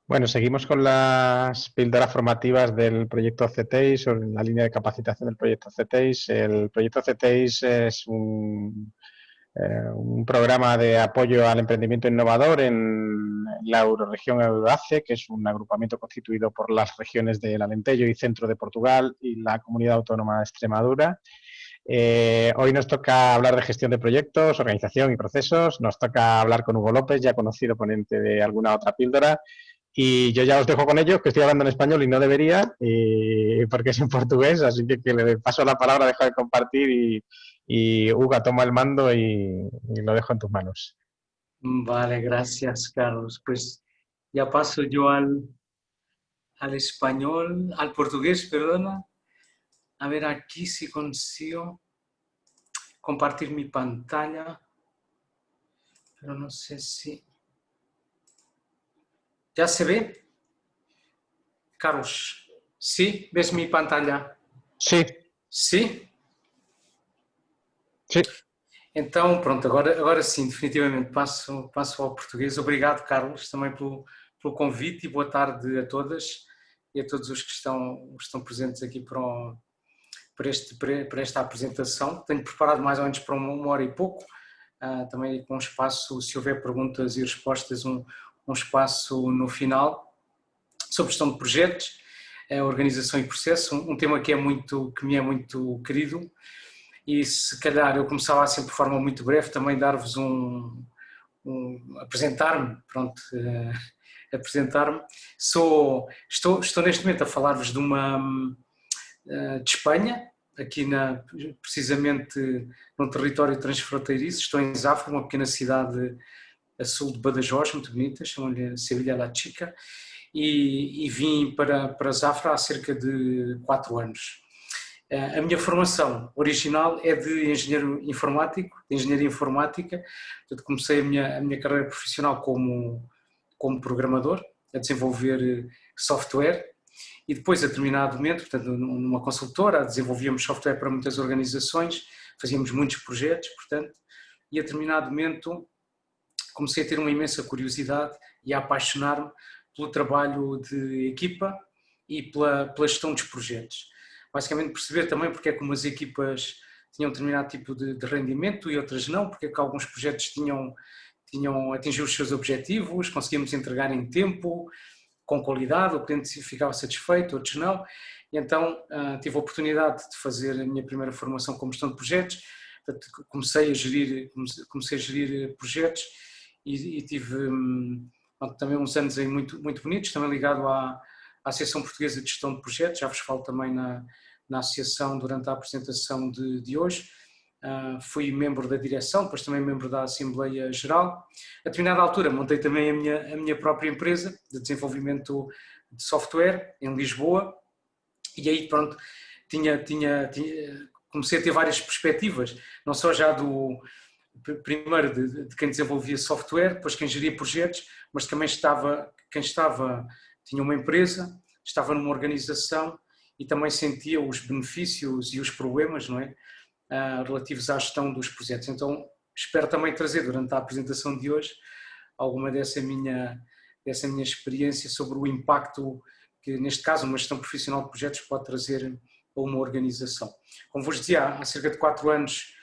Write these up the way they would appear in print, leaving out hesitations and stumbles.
Bueno, seguimos con las píldoras formativas del proyecto CETEIS o la línea de capacitación del proyecto CETEIS. El proyecto CETEIS es un programa de apoyo al emprendimiento innovador en la Euroregión Euroace, que es un agrupamiento constituido por las regiones del Alentejo y centro de Portugal y la Comunidad Autónoma de Extremadura. Hoy nos toca hablar de gestión de proyectos, organización y procesos. Nos toca hablar con Hugo López, ya conocido ponente de alguna otra píldora. Y yo ya os dejo con ellos, que estoy hablando en español y no debería, porque es en portugués, así que le paso la palabra, dejo de compartir y Hugo toma el mando y lo dejo en tus manos. Vale, gracias, Carlos. Pues ya paso yo al español, al portugués, perdona. A ver aquí si consigo compartir mi pantalla, pero no sé si... ¿Ya se ve? Carlos, ¿sí? ¿Ves mi pantalla? Sí. Sí? Sí. Então, pronto, agora sim, definitivamente passo ao português. Obrigado, Carlos, também pelo convite e boa tarde a todas e a todos os que estão presentes aqui para esta apresentação. Tenho preparado mais ou menos para uma hora e pouco, também com um espaço, se houver perguntas e respostas, um espaço no final sobre gestão de projetos, organização e processo, um tema que me é muito querido. E se calhar eu começava assim de forma muito breve, também dar-vos apresentar-me, apresentar-me. Estou neste momento a falar-vos de Espanha, aqui precisamente num território transfronteiriço. Estou em Zafra, uma pequena cidade a sul de Badajoz, muito bonita, chamam-lhe Sevilla la Chica, e vim para Zafra há cerca de 4 anos. A minha formação original é de engenheiro informático, de engenharia informática. Portanto, comecei a minha carreira profissional como programador, a desenvolver software, e depois, a determinado momento, portanto, numa consultora, desenvolvíamos software para muitas organizações, fazíamos muitos projetos, portanto, e a determinado momento comecei a ter uma imensa curiosidade e a apaixonar-me pelo trabalho de equipa e pela gestão dos projetos. Basicamente perceber também porque é que umas equipas tinham um determinado tipo de rendimento e outras não, porque é que alguns projetos tinham atingido os seus objetivos, conseguíamos entregar em tempo, com qualidade, o cliente ficava satisfeito, outros não. E então tive a oportunidade de fazer a minha primeira formação como gestão de projetos. Portanto, comecei a gerir projetos e tive também uns anos aí muito bonitos, também ligado à Associação Portuguesa de Gestão de Projetos. Já vos falo também na associação durante a apresentação de hoje. Fui membro da direção, depois também membro da Assembleia Geral. A determinada altura montei também a minha própria empresa de desenvolvimento de software em Lisboa, e aí pronto, comecei a ter várias perspectivas, não só já primeiro de quem desenvolvia software, depois quem geria projetos, mas também tinha uma empresa, estava numa organização e também sentia os benefícios e os problemas, não é? Relativos à gestão dos projetos. Então espero também trazer durante a apresentação de hoje alguma dessa minha experiência sobre o impacto que, neste caso, uma gestão profissional de projetos pode trazer a uma organização. Como vos dizia, há cerca de 4 anos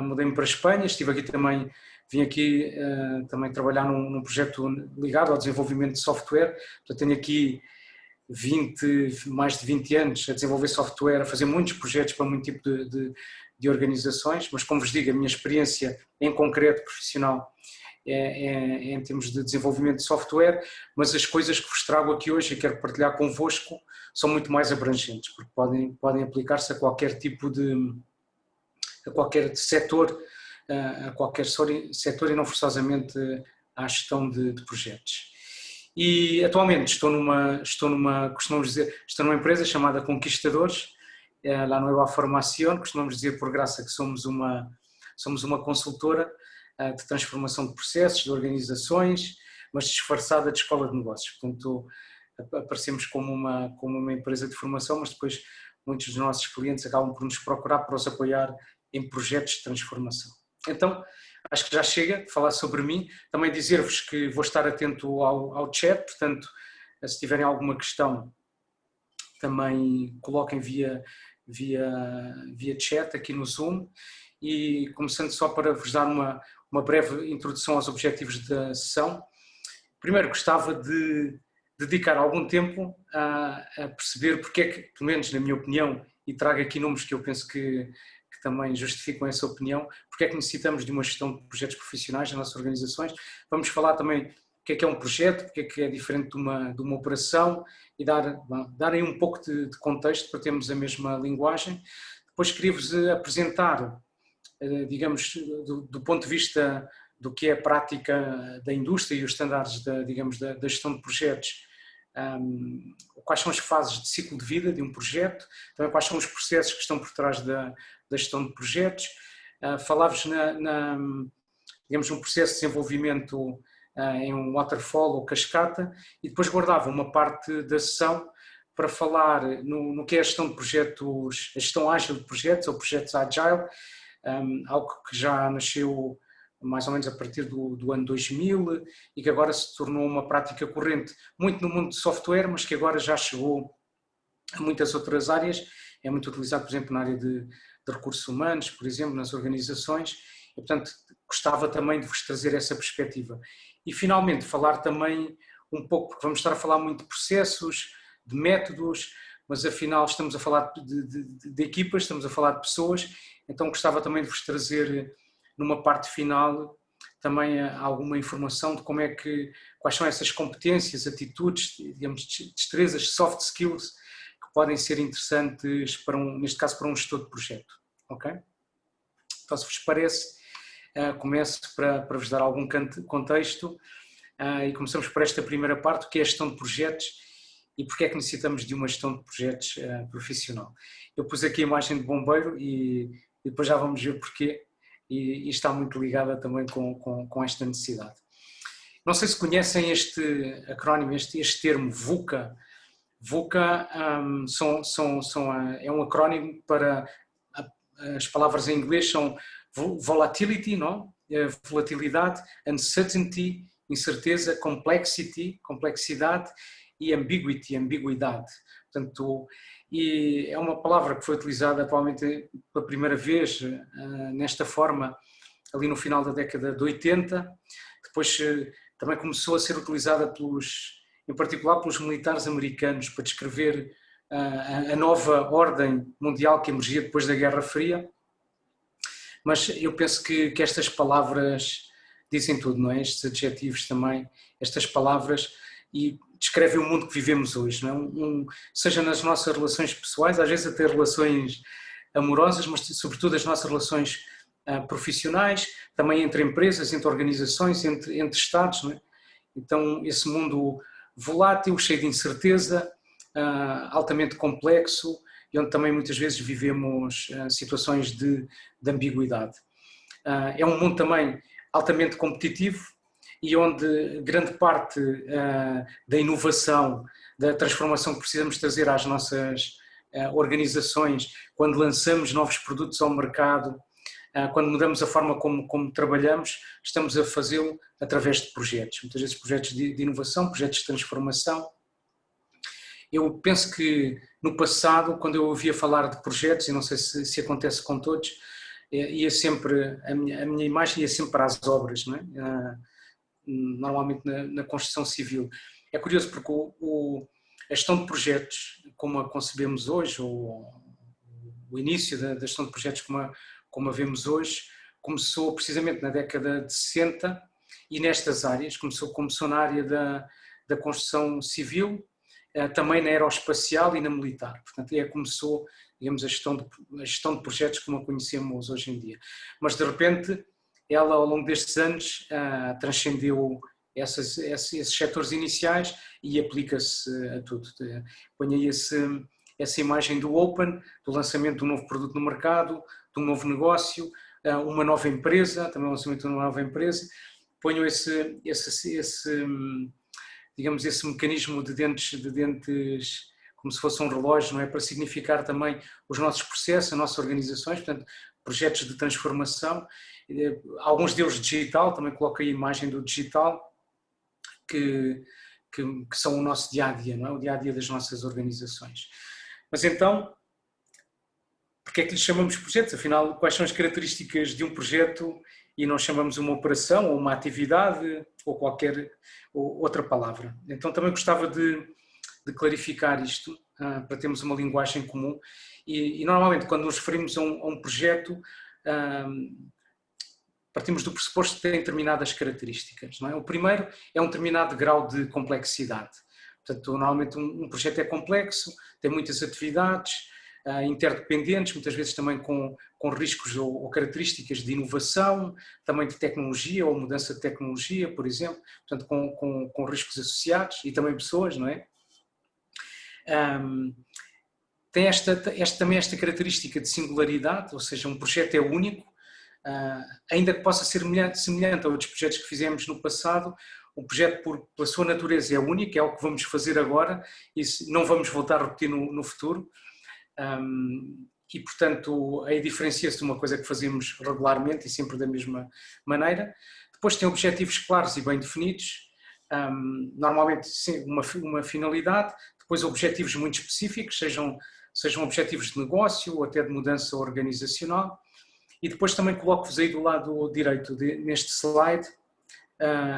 mudei-me para a Espanha, vim aqui também trabalhar num projeto ligado ao desenvolvimento de software. Portanto, tenho aqui mais de 20 anos a desenvolver software, a fazer muitos projetos para muito tipo de organizações, mas como vos digo, a minha experiência em concreto profissional é em termos de desenvolvimento de software, mas as coisas que vos trago aqui hoje e quero partilhar convosco são muito mais abrangentes, porque podem aplicar-se a qualquer tipo a qualquer setor, e não forçosamente à gestão de projetos. E atualmente estou numa empresa chamada Conquistadores, La Nueva Formación. Costumamos dizer por graça que somos uma consultora de transformação de processos, de organizações, mas disfarçada de escola de negócios. Portanto, aparecemos como uma empresa de formação, mas depois muitos dos nossos clientes acabam por nos procurar para os apoiar em projetos de transformação. Então, acho que já chega de falar sobre mim. Também dizer-vos que vou estar atento ao chat, portanto, se tiverem alguma questão, também coloquem via chat aqui no Zoom. E começando só para vos dar uma breve introdução aos objetivos da sessão, primeiro gostava de dedicar algum tempo a perceber porque é que, pelo menos na minha opinião, e trago aqui números que eu penso que também justificam essa opinião, porque é que necessitamos de uma gestão de projetos profissionais nas nossas organizações. Vamos falar também o que é um projeto, porque é que é diferente de uma operação, e dar aí um pouco de contexto para termos a mesma linguagem. Depois queria-vos apresentar, digamos, do ponto de vista do que é a prática da indústria e os estándares da gestão de projetos, quais são as fases de ciclo de vida de um projeto, também quais são os processos que estão por trás da gestão de projetos, falar-vos digamos, um processo de desenvolvimento em um waterfall ou cascata, e depois guardava uma parte da sessão para falar no que é a gestão de projetos, a gestão ágil de projetos ou projetos agile, algo que já nasceu mais ou menos a partir do ano 2000 e que agora se tornou uma prática corrente, muito no mundo de software, mas que agora já chegou a muitas outras áreas. É muito utilizado, por exemplo, na área de recursos humanos, por exemplo, nas organizações, e portanto gostava também de vos trazer essa perspectiva. E finalmente falar também um pouco, porque vamos estar a falar muito de processos, de métodos, mas afinal estamos a falar de equipas, estamos a falar de pessoas, então gostava também de vos trazer numa parte final também alguma informação de quais são essas competências, atitudes, digamos, destrezas, soft skills, que podem ser interessantes neste caso para um gestor de projeto, ok? Então, se vos parece, começo para vos dar algum contexto e começamos por esta primeira parte, que é a gestão de projetos e porque é que necessitamos de uma gestão de projetos profissional. Eu pus aqui a imagem de bombeiro e depois já vamos ver porquê, e está muito ligada também com esta necessidade. Não sei se conhecem este acrónimo, este termo VUCA. VUCA é um acrónimo para, as palavras em inglês são volatility, não? Volatilidade, uncertainty, incerteza, complexidade e ambiguidade. Portanto, e é uma palavra que foi utilizada atualmente pela primeira vez nesta forma ali no final da década de 80, depois também começou a ser utilizada em particular pelos militares americanos para descrever a nova ordem mundial que emergia depois da Guerra Fria, mas eu penso que estas palavras dizem tudo, não é? Estes adjetivos também, estas palavras, e descrevem o mundo que vivemos hoje, não é? Seja nas nossas relações pessoais, às vezes até relações amorosas, mas sobretudo as nossas relações profissionais, também entre empresas, entre organizações, entre Estados, não é? Então esse mundo volátil, cheio de incerteza, altamente complexo, e onde também muitas vezes vivemos situações de ambiguidade. É um mundo também altamente competitivo, e onde grande parte da inovação, da transformação que precisamos trazer às nossas organizações, quando lançamos novos produtos ao mercado, quando mudamos a forma como trabalhamos, estamos a fazê-lo através de projetos, muitas vezes projetos de inovação, projetos de transformação. Eu penso que no passado, quando eu ouvia falar de projetos, e não sei se acontece com todos, ia sempre, a minha imagem ia sempre para as obras, não é? Normalmente na construção civil. É curioso porque a gestão de projetos, como a concebemos hoje, ou o início da gestão de projetos como a vemos hoje, começou precisamente na década de 60 e nestas áreas, começou na área da construção civil, também na aeroespacial e na militar. Portanto, começou, digamos, a gestão de projetos como a conhecemos hoje em dia. Mas, de repente, ela, ao longo destes anos, transcendeu esses setores iniciais e aplica-se a tudo. Põe aí essa imagem do Open, do lançamento de um novo produto no mercado, de um novo negócio, uma nova empresa, também o lançamento de uma nova empresa. Ponho digamos, esse mecanismo de dentes como se fosse um relógio, não é? Para significar também os nossos processos, as nossas organizações, portanto, projetos de transformação, alguns deles digital, também coloco aí a imagem do digital, que que são o nosso dia-a-dia, não é? O dia-a-dia das nossas organizações. Mas então, porque é que lhe chamamos projetos? Afinal, quais são as características de um projeto e não chamamos uma operação ou uma atividade ou qualquer outra palavra? Então também gostava de clarificar isto para termos uma linguagem comum e normalmente quando nos referimos a um projeto partimos do pressuposto que tem determinadas características, não é? O primeiro é um determinado grau de complexidade. Portanto, normalmente um projeto é complexo, tem muitas atividades interdependentes, muitas vezes também com riscos ou características de inovação, também de tecnologia ou mudança de tecnologia, por exemplo, portanto com riscos associados e também pessoas, não é? Tem também esta característica de singularidade, ou seja, um projeto é único, ainda que possa ser semelhante a outros projetos que fizemos no passado, o projeto pela sua natureza é único, é o que vamos fazer agora e não vamos voltar a repetir no futuro. E portanto aí diferencia-se de uma coisa que fazemos regularmente e sempre da mesma maneira. Depois tem objetivos claros e bem definidos, normalmente uma finalidade, depois objetivos muito específicos, sejam objetivos de negócio ou até de mudança organizacional. E depois também coloco-vos aí do lado direito neste slide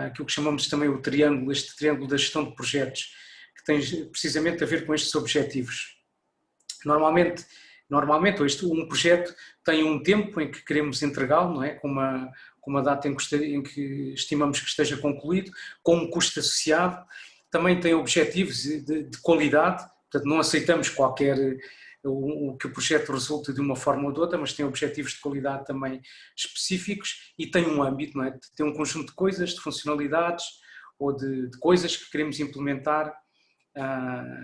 aquilo que chamamos também o triângulo, este triângulo da gestão de projetos, que tem precisamente a ver com estes objetivos. Normalmente um projeto tem um tempo em que queremos entregá-lo, não é? Com uma data em que estimamos que esteja concluído, com um custo associado. Também tem objetivos de qualidade, portanto não aceitamos que o projeto resulte de uma forma ou de outra, mas tem objetivos de qualidade também específicos e tem um âmbito, não é? Tem um conjunto de coisas, de funcionalidades ou de coisas que queremos implementar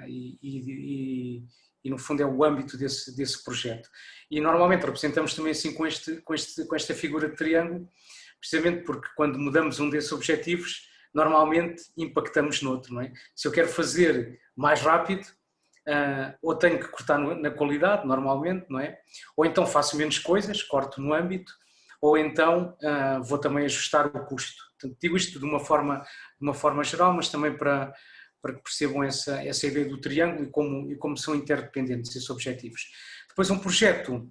e no fundo é o âmbito desse projeto. E normalmente representamos também assim com esta figura de triângulo, precisamente porque quando mudamos um desses objetivos, normalmente impactamos noutro, não é? Se eu quero fazer mais rápido, ou tenho que cortar na qualidade, normalmente, não é? Ou então faço menos coisas, corto no âmbito, ou então vou também ajustar o custo. Portanto, digo isto de uma forma geral, mas também para que percebam essa ideia do triângulo e como são interdependentes esses objetivos. Depois um projeto,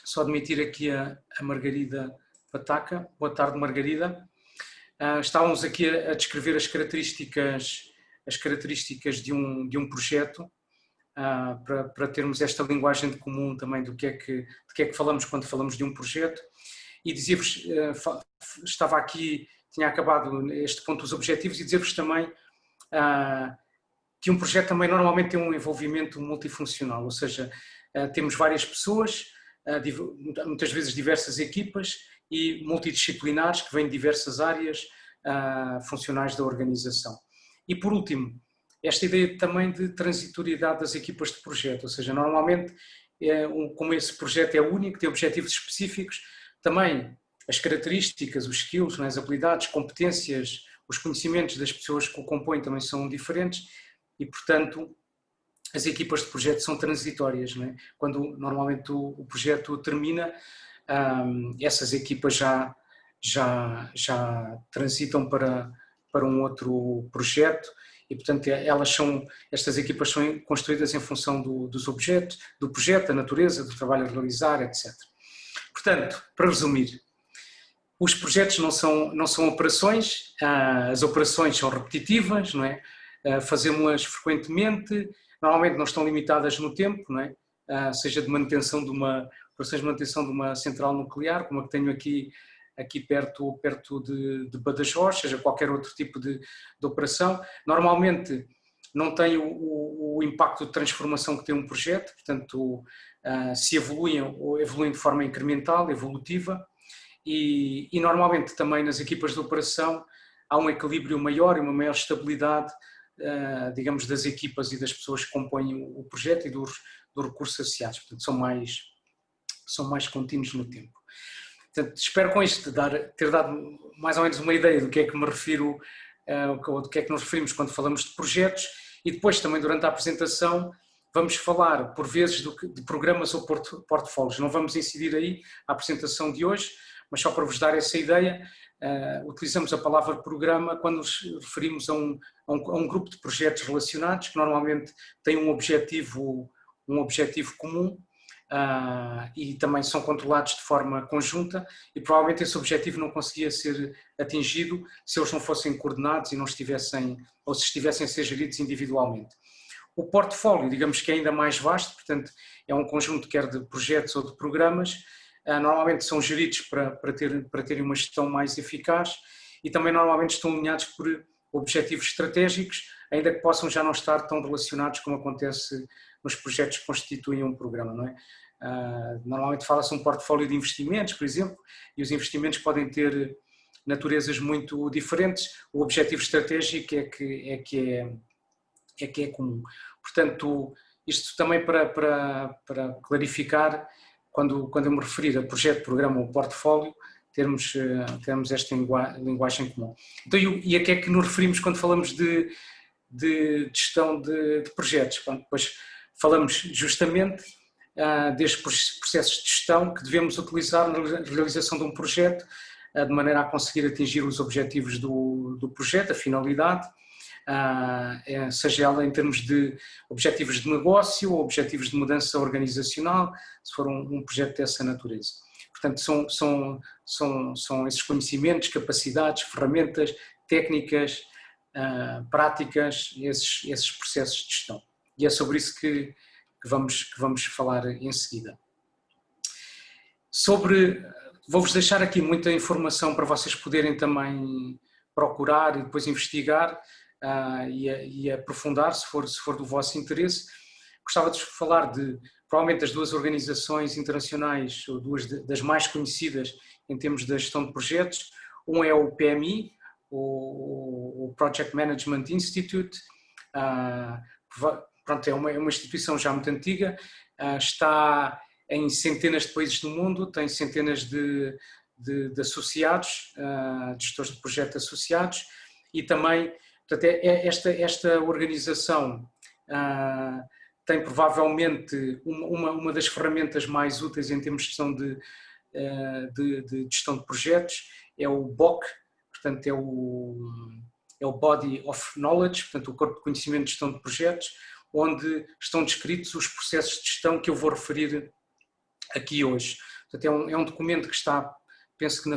só admitir aqui a Margarida Pataca. Boa tarde, Margarida. Estávamos aqui a descrever as características de um projeto, para termos esta linguagem de comum também de que é que falamos quando falamos de um projeto. E dizia-vos, estava aqui, tinha acabado este ponto dos objetivos, e dizer-vos também que um projeto também normalmente tem um envolvimento multifuncional, ou seja, temos várias pessoas, muitas vezes diversas equipas e multidisciplinares que vêm de diversas áreas funcionais da organização. E por último, esta ideia também de transitoriedade das equipas de projeto, ou seja, normalmente, como esse projeto é único, tem objetivos específicos, também as características, os skills, as habilidades, competências, os conhecimentos das pessoas que o compõem também são diferentes e, portanto, as equipas de projeto são transitórias, não é? Quando normalmente o projeto termina, essas equipas já transitam para um outro projeto e, portanto, estas equipas são construídas em função dos objetos, do projeto, da natureza, do trabalho a realizar, etc. Portanto, para resumir, os projetos não são operações, as operações são repetitivas, não é? Fazemos-las frequentemente, normalmente não estão limitadas no tempo, não é? Seja de manutenção de uma central nuclear, como a que tenho aqui perto de Badajoz, seja qualquer outro tipo de operação. Normalmente não tem o impacto de transformação que tem um projeto, portanto, se evoluem de forma incremental, evolutiva, e normalmente também nas equipas de operação há um equilíbrio maior e uma maior estabilidade, digamos, das equipas e das pessoas que compõem o projeto e dos recursos associados, portanto são mais contínuos no tempo. Portanto, espero com isto ter dado mais ou menos uma ideia do que é que me refiro, ou do que é que nos referimos quando falamos de projetos, e depois também durante a apresentação vamos falar por vezes de programas ou portfólios. Não vamos incidir aí a apresentação de hoje, mas só para vos dar essa ideia utilizamos a palavra programa quando nos referimos a um grupo de projetos relacionados que normalmente têm um objetivo comum e também são controlados de forma conjunta, e provavelmente esse objetivo não conseguia ser atingido se eles não fossem coordenados e não estivessem, ou se estivessem a ser geridos individualmente. O portfólio, digamos que é ainda mais vasto, portanto é um conjunto quer de projetos ou de programas, normalmente são geridos para terem uma gestão mais eficaz e também normalmente estão alinhados por objetivos estratégicos, ainda que possam já não estar tão relacionados como acontece nos projetos que constituem um programa, não é? Normalmente fala-se um portfólio de investimentos, por exemplo, e os investimentos podem ter naturezas muito diferentes. O objetivo estratégico é que é comum. Portanto, isto também para clarificar, quando eu me referir a projeto, programa ou portfólio, termos esta linguagem comum. Então, e a que é que nos referimos quando falamos de gestão de projetos? Bom, depois falamos justamente destes processos de gestão que devemos utilizar na realização de um projeto, de maneira a conseguir atingir os objetivos do projeto, a finalidade, seja ela em termos de objetivos de negócio ou objetivos de mudança organizacional, se for um projeto dessa natureza. Portanto, são esses conhecimentos, capacidades, ferramentas, técnicas, práticas, esses processos de gestão. E é sobre isso que vamos falar em seguida. Vou-vos deixar aqui muita informação para vocês poderem também procurar e depois investigar e aprofundar, se for do vosso interesse. Gostava de falar provavelmente das duas organizações internacionais, ou duas das mais conhecidas em termos da gestão de projetos. Um é o PMI, o Project Management Institute. Pronto, é uma instituição já muito antiga, está em centenas de países do mundo, tem centenas de associados, de gestores de projeto associados, e também, portanto, esta organização tem provavelmente uma das ferramentas mais úteis em termos de gestão de gestão de projetos, é o BOK, portanto é o Body of Knowledge, portanto o corpo de conhecimento de gestão de projetos, onde estão descritos os processos de gestão que eu vou referir aqui hoje. Portanto, é um documento que está, penso que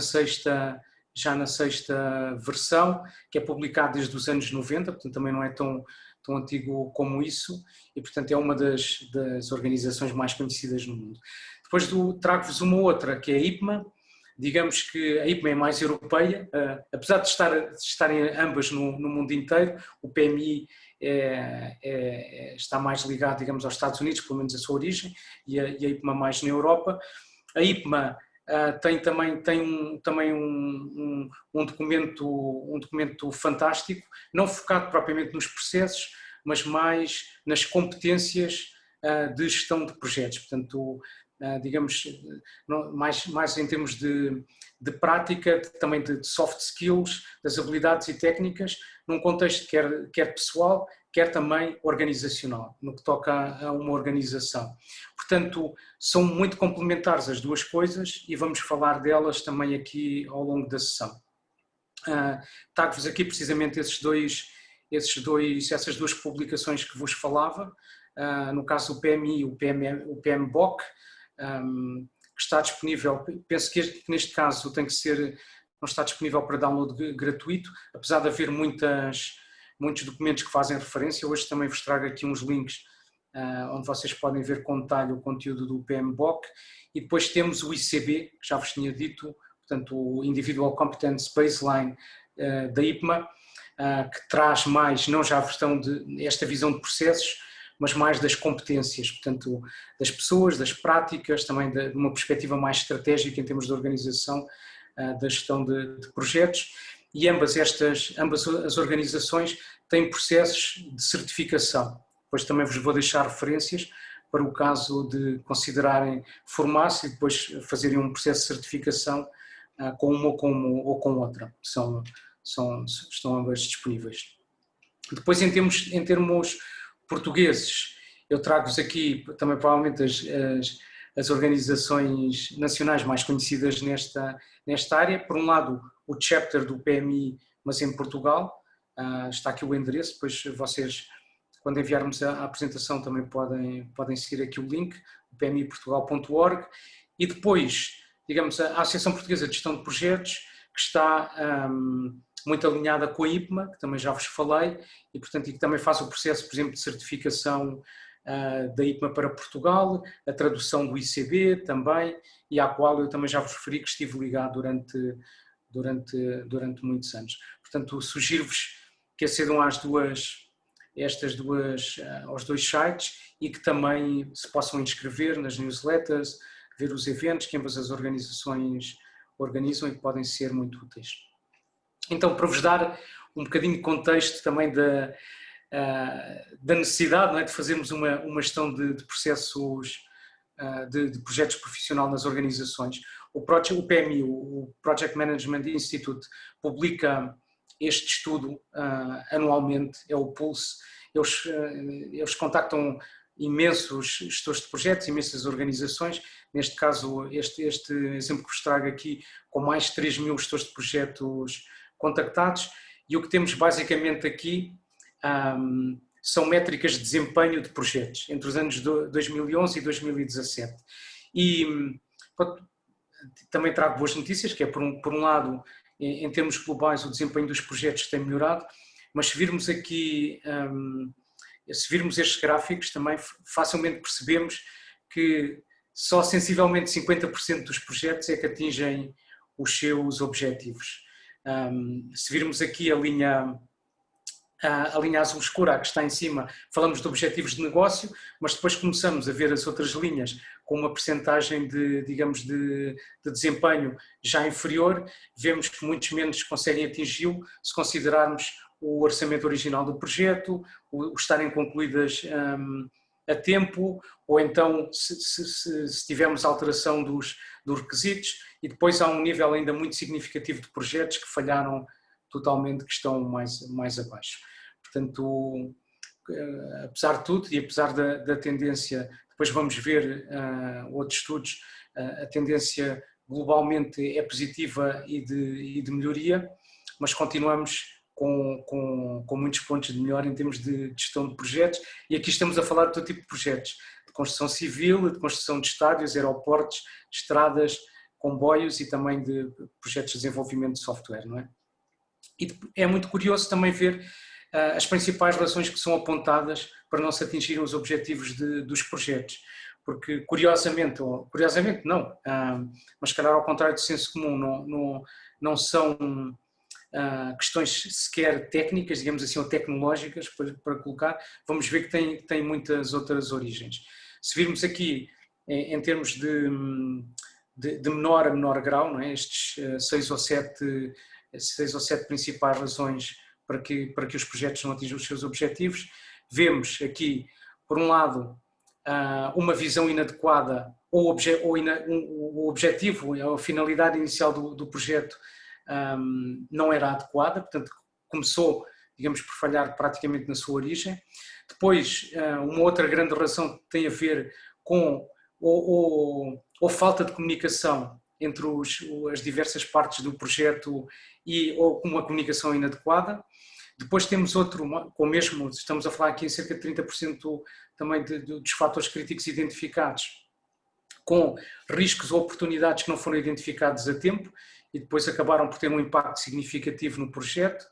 já na sexta versão, que é publicado desde os anos 90, portanto também não é tão antigo como isso, e portanto é uma das organizações mais conhecidas no mundo. Depois trago-vos uma outra, que é a IPMA. Digamos que a IPMA é mais europeia, apesar de estarem ambas no mundo inteiro. O PMI está mais ligado, digamos, aos Estados Unidos, pelo menos a sua origem, e a IPMA mais na Europa. A IPMA tem também um documento fantástico, não focado propriamente nos processos, mas mais nas competências de gestão de projetos. Portanto, digamos, mais em termos de prática, também de soft skills, das habilidades e técnicas, num contexto quer pessoal, quer também organizacional, no que toca a uma organização. Portanto, são muito complementares as duas coisas e vamos falar delas também aqui ao longo da sessão. Trago-vos aqui precisamente essas duas publicações que vos falava, no caso do PMI e o PMBOK, que está disponível, penso que neste caso não está disponível para download gratuito, apesar de haver muitos documentos que fazem referência. Hoje também vos trago aqui uns links onde vocês podem ver com detalhe o conteúdo do PMBOK, e depois temos o ICB, que já vos tinha dito, portanto o Individual Competence Baseline da IPMA, que traz mais, não já esta visão de processos, mas mais das competências, portanto, das pessoas, das práticas, também de uma perspectiva mais estratégica em termos de organização da gestão de projetos, e ambas as organizações têm processos de certificação. Depois também vos vou deixar referências para o caso de considerarem formar-se e depois fazerem um processo de certificação com uma ou com outra. Estão ambas disponíveis. Depois, em termos portugueses, eu trago-vos aqui também provavelmente as organizações nacionais mais conhecidas nesta área. Por um lado, o chapter do PMI, mas em Portugal. Está aqui o endereço, depois vocês, quando enviarmos a apresentação, também podem seguir aqui o link, pmiportugal.org. E depois, digamos, a Associação Portuguesa de Gestão de Projetos, que está muito alinhada com a IPMA, que também já vos falei, e portanto e que também faz o processo, por exemplo, de certificação da IPMA para Portugal, a tradução do ICB também, e à qual eu também já vos referi que estive ligado durante muitos anos. Portanto, sugiro-vos que acedam aos dois sites e que também se possam inscrever nas newsletters, ver os eventos que ambas as organizações organizam e que podem ser muito úteis. Então, para vos dar um bocadinho de contexto também da necessidade, não é, de fazermos uma gestão de processos, de projetos profissional nas organizações, o PMI, o Project Management Institute, publica este estudo anualmente, é o Pulse. Eles contactam imensos gestores de projetos, imensas organizações, neste caso este exemplo que vos trago aqui, com mais de 3.000 gestores de projetos contactados, e o que temos basicamente aqui são métricas de desempenho de projetos entre os anos 2011 e 2017. E também trago boas notícias, que é por um lado, em termos globais, o desempenho dos projetos tem melhorado, mas se virmos aqui, se virmos estes gráficos, também facilmente percebemos que só sensivelmente 50% dos projetos é que atingem os seus objetivos. Se virmos aqui a linha azul escura que está em cima, falamos de objetivos de negócio, mas depois começamos a ver as outras linhas com uma percentagem de desempenho já inferior, vemos que muitos menos conseguem atingi-lo se considerarmos o orçamento original do projeto, o estarem concluídas a tempo, ou então se tivermos alteração dos requisitos, e depois há um nível ainda muito significativo de projetos que falharam totalmente, que estão mais abaixo. Portanto, apesar de tudo e apesar da tendência, depois vamos ver outros estudos, a tendência globalmente é positiva e de melhoria, mas continuamos com muitos pontos de melhora em termos de gestão de projetos, e aqui estamos a falar de todo tipo de projetos, de construção civil, de construção de estádios, aeroportos, de estradas, comboios e também de projetos de desenvolvimento de software, não é? E é muito curioso também ver as principais razões que são apontadas para não se atingirem os objetivos dos projetos, porque curiosamente não, mas se calhar ao contrário do senso comum, não são questões sequer técnicas, digamos assim, ou tecnológicas para colocar, vamos ver que tem muitas outras origens. Se virmos aqui em termos de menor a menor grau, não é? Estes 6 ou 7 principais razões para que os projetos não atinjam os seus objetivos, vemos aqui, por um lado, uma visão inadequada ou o objetivo, a finalidade inicial do projeto não era adequada, portanto começou, digamos, por falhar praticamente na sua origem. Depois, uma outra grande razão tem a ver com ou falta de comunicação entre as diversas partes do projeto ou com uma comunicação inadequada. Depois temos outro, com o mesmo, estamos a falar aqui em cerca de 30% também dos fatores críticos identificados, com riscos ou oportunidades que não foram identificados a tempo e depois acabaram por ter um impacto significativo no projeto.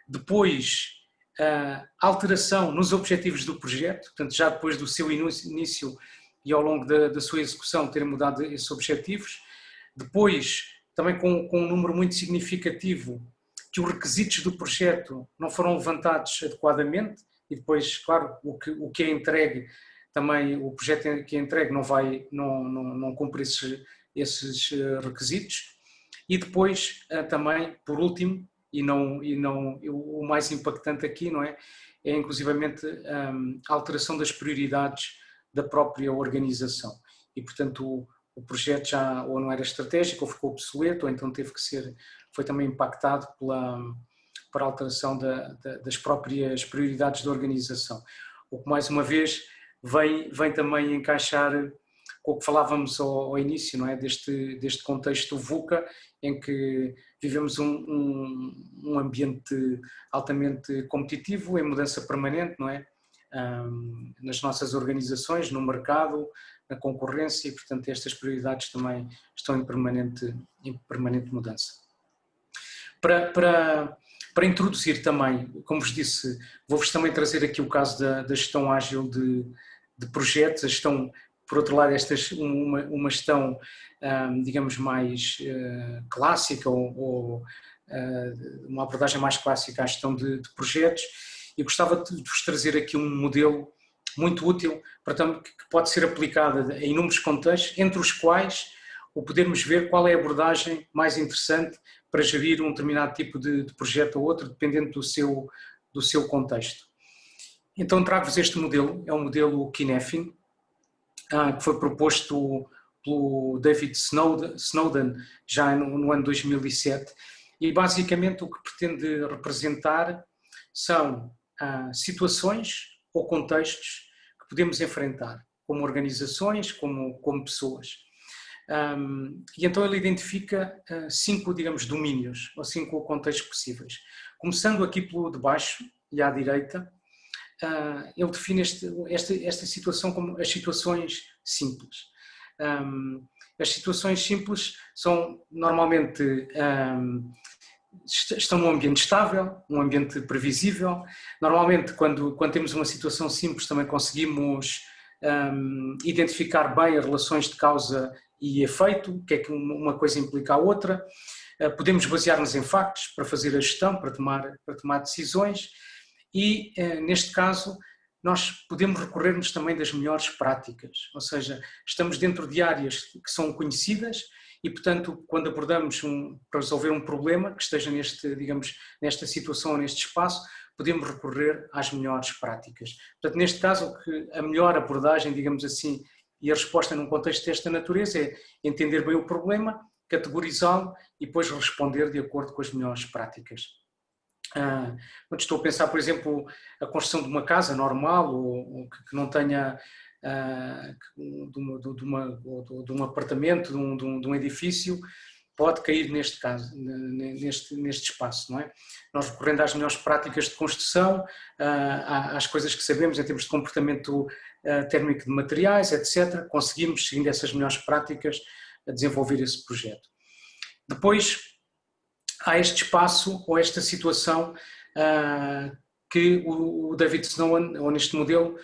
Depois, alteração nos objetivos do projeto, portanto já depois do seu início e ao longo da sua execução terem mudado esses objetivos. Depois, também com um número muito significativo, que os requisitos do projeto não foram levantados adequadamente e depois, claro, o que é entregue, também o projeto que é entregue não cumpre esses requisitos. E depois, também, por último, o mais impactante aqui, não é? É inclusivamente a alteração das prioridades da própria organização. E, portanto, o projeto já ou não era estratégico, ou ficou obsoleto, ou então foi também impactado por alteração das próprias prioridades da organização. O que, mais uma vez, vem também encaixar com o que falávamos ao início, não é? Deste contexto VUCA, em que vivemos um ambiente altamente competitivo, em mudança permanente, não é? Nas nossas organizações, no mercado, na concorrência, e portanto estas prioridades também estão em permanente mudança. Para introduzir também, como vos disse, vou-vos também trazer aqui o caso da gestão ágil de projetos, a gestão, por outro lado, uma gestão, digamos, mais clássica ou uma abordagem mais clássica à gestão de projetos, e gostava de vos trazer aqui um modelo muito útil, portanto, que pode ser aplicado em inúmeros contextos, entre os quais o podermos ver qual é a abordagem mais interessante para gerir um determinado tipo de projeto ou outro, dependendo do seu contexto. Então trago-vos este modelo, é um modelo Kinefin, que foi proposto pelo David Snowden já no ano 2007, e basicamente o que pretende representar são situações ou contextos que podemos enfrentar, como organizações, como pessoas. E então ele identifica 5, digamos, domínios, ou 5 contextos possíveis. Começando aqui pelo de baixo e à direita, ele define esta situação como as situações simples. As situações simples são normalmente estão num ambiente estável, um ambiente previsível. Normalmente, quando temos uma situação simples, também conseguimos identificar bem as relações de causa e efeito, o que é que uma coisa implica a outra. Podemos basear-nos em factos para fazer a gestão, para tomar decisões, e neste caso nós podemos recorrer-nos também das melhores práticas, ou seja, estamos dentro de áreas que são conhecidas e, portanto, quando abordamos para resolver um problema que esteja nesta situação, neste espaço, podemos recorrer às melhores práticas. Portanto, neste caso, a melhor abordagem, digamos assim, e a resposta num contexto desta natureza é entender bem o problema, categorizá-lo e depois responder de acordo com as melhores práticas. Quando estou a pensar, por exemplo, a construção de uma casa normal ou que não tenha de um apartamento, de um edifício, pode cair neste caso, neste espaço, não é? Nós recorrendo às melhores práticas de construção, às coisas que sabemos em termos de comportamento térmico de materiais, etc., conseguimos, seguindo essas melhores práticas, desenvolver esse projeto. Depois, há este espaço ou esta situação que o David Snowden, ou neste modelo,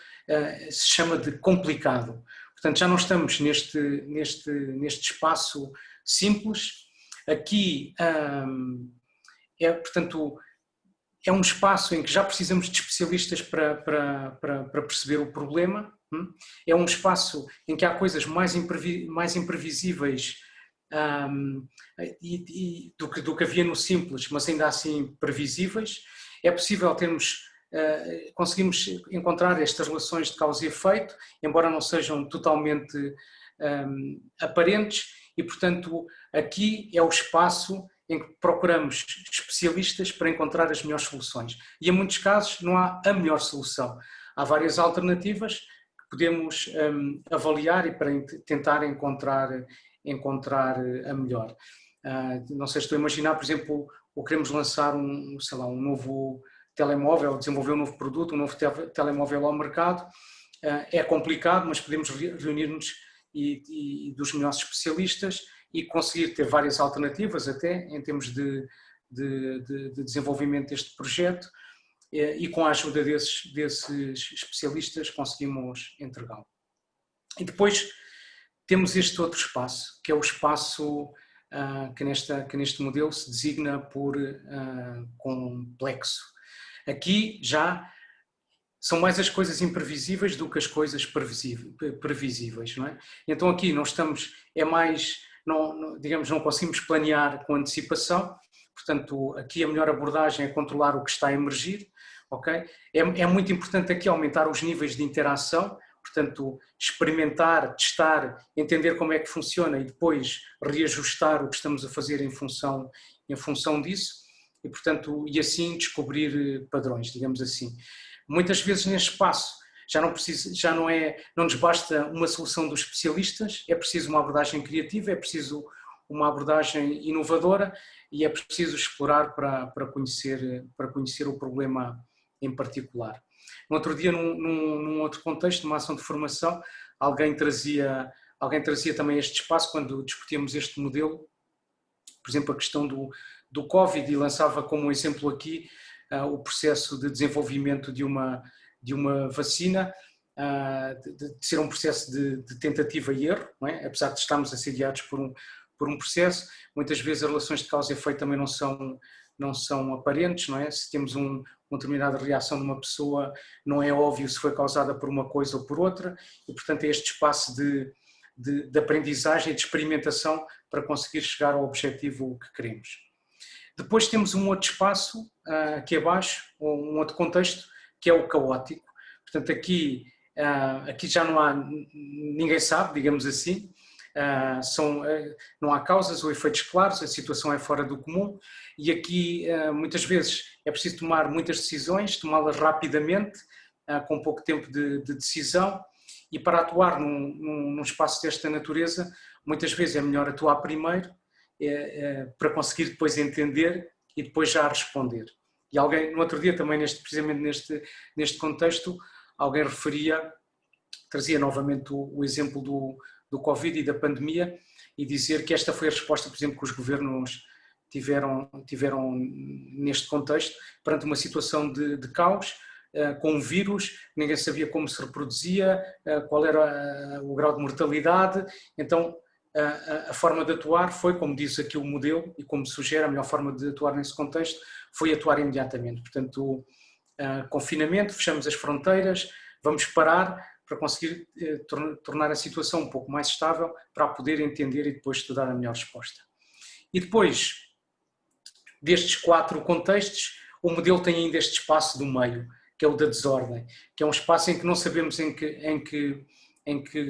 se chama de complicado. Portanto, já não estamos neste espaço simples. Aqui, portanto, é um espaço em que já precisamos de especialistas para perceber o problema. É um espaço em que há coisas mais imprevisíveis do que havia no simples, mas ainda assim previsíveis. É possível conseguimos encontrar estas relações de causa e efeito, embora não sejam totalmente aparentes, e portanto aqui é o espaço em que procuramos especialistas para encontrar as melhores soluções. E em muitos casos não há a melhor solução. Há várias alternativas que podemos avaliar e para tentar encontrar a melhor. Não sei se estou a imaginar, por exemplo, ou queremos lançar um novo telemóvel, desenvolver um novo produto, um novo telemóvel ao mercado. É complicado, mas podemos reunir-nos e dos melhores especialistas e conseguir ter várias alternativas até em termos de desenvolvimento deste projeto, e com a ajuda desses especialistas conseguimos entregá-lo. E depois temos este outro espaço, que é o espaço que neste modelo se designa por complexo. Aqui já são mais as coisas imprevisíveis do que as coisas previsíveis, não é? Então aqui nós estamos, não conseguimos planear com antecipação, portanto aqui a melhor abordagem é controlar o que está a emergir, ok? É muito importante aqui aumentar os níveis de interação, portanto experimentar, testar, entender como é que funciona e depois reajustar o que estamos a fazer em função disso e assim descobrir padrões, digamos assim. Muitas vezes neste espaço não nos basta uma solução dos especialistas, é preciso uma abordagem criativa, é preciso uma abordagem inovadora e é preciso explorar para conhecer o problema em particular. No outro dia, num outro contexto, numa ação de formação, alguém trazia também este espaço quando discutíamos este modelo, por exemplo, a questão do Covid, e lançava como exemplo aqui o processo de desenvolvimento de uma vacina, de ser um processo de tentativa e erro, não é? Apesar de estarmos assediados por um processo, muitas vezes as relações de causa e efeito também não são aparentes, não é? Se temos uma determinada reação de uma pessoa, não é óbvio se foi causada por uma coisa ou por outra, e portanto é este espaço de aprendizagem e de experimentação para conseguir chegar ao objetivo que queremos. Depois temos um outro espaço aqui abaixo, ou um outro contexto, que é o caótico. Portanto, aqui já não há, ninguém sabe, digamos assim, não há causas ou efeitos claros, a situação é fora do comum e aqui muitas vezes é preciso tomar muitas decisões, tomá-las rapidamente, com pouco tempo de decisão, e para atuar num espaço desta natureza, muitas vezes é melhor atuar primeiro para conseguir depois entender e depois já responder. E alguém, no outro dia também, precisamente neste contexto, alguém trazia novamente o exemplo do Covid e da pandemia e dizer que esta foi a resposta, por exemplo, que os governos tiveram neste contexto, perante uma situação de caos, com um vírus, ninguém sabia como se reproduzia, qual era o grau de mortalidade, então a forma de atuar foi, como diz aqui o modelo e como sugere, a melhor forma de atuar nesse contexto foi atuar imediatamente. Portanto, confinamento, fechamos as fronteiras, vamos parar para conseguir tornar a situação um pouco mais estável para poder entender e depois estudar a melhor resposta. E depois destes 4 contextos, o modelo tem ainda este espaço do meio, que é o da desordem, que é um espaço em que não sabemos em que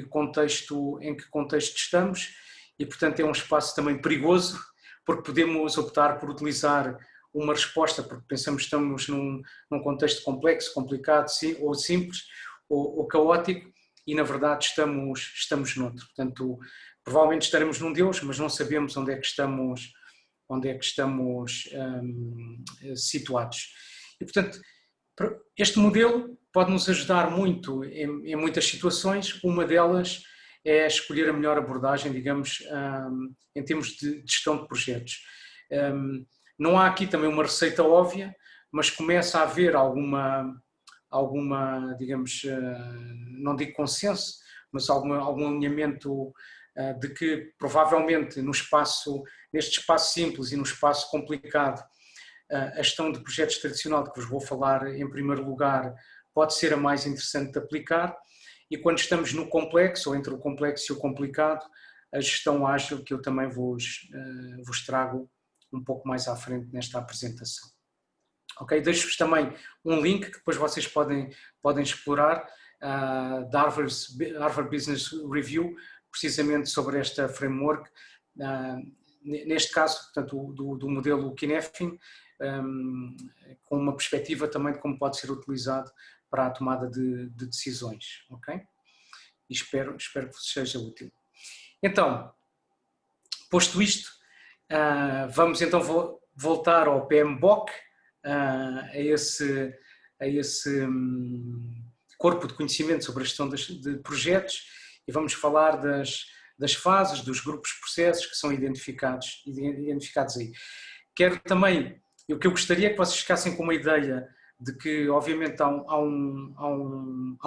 contexto estamos e, portanto, é um espaço também perigoso, porque podemos optar por utilizar uma resposta, porque pensamos que estamos num contexto complexo, complicado ou simples, ou caótico, e na verdade estamos noutro. Portanto, provavelmente estaremos num deles, mas não sabemos onde é que estamos situados. E, portanto, este modelo pode nos ajudar muito em muitas situações. Uma delas é escolher a melhor abordagem, digamos, em termos de gestão de projetos. Não há aqui também uma receita óbvia, mas começa a haver alguma, digamos, não digo consenso, mas algum alinhamento de que provavelmente neste espaço simples e no espaço complicado, a gestão de projetos tradicional, de que vos vou falar em primeiro lugar, pode ser a mais interessante de aplicar, e quando estamos no complexo, ou entre o complexo e o complicado, a gestão ágil, que eu também vos trago um pouco mais à frente nesta apresentação. Ok, deixo-vos também um link que depois vocês podem explorar, da Harvard Business Review, precisamente sobre esta framework, neste caso, portanto, do modelo Kinefin, com uma perspectiva também de como pode ser utilizado para a tomada de decisões, ok? E espero que vos seja útil. Então, posto isto, vamos então voltar ao PMBOK, a esse corpo de conhecimento sobre a gestão de projetos, e vamos falar das fases, dos grupos de processos que são identificados aí. Quero também, o que eu gostaria é que vocês ficassem com uma ideia de que, obviamente, há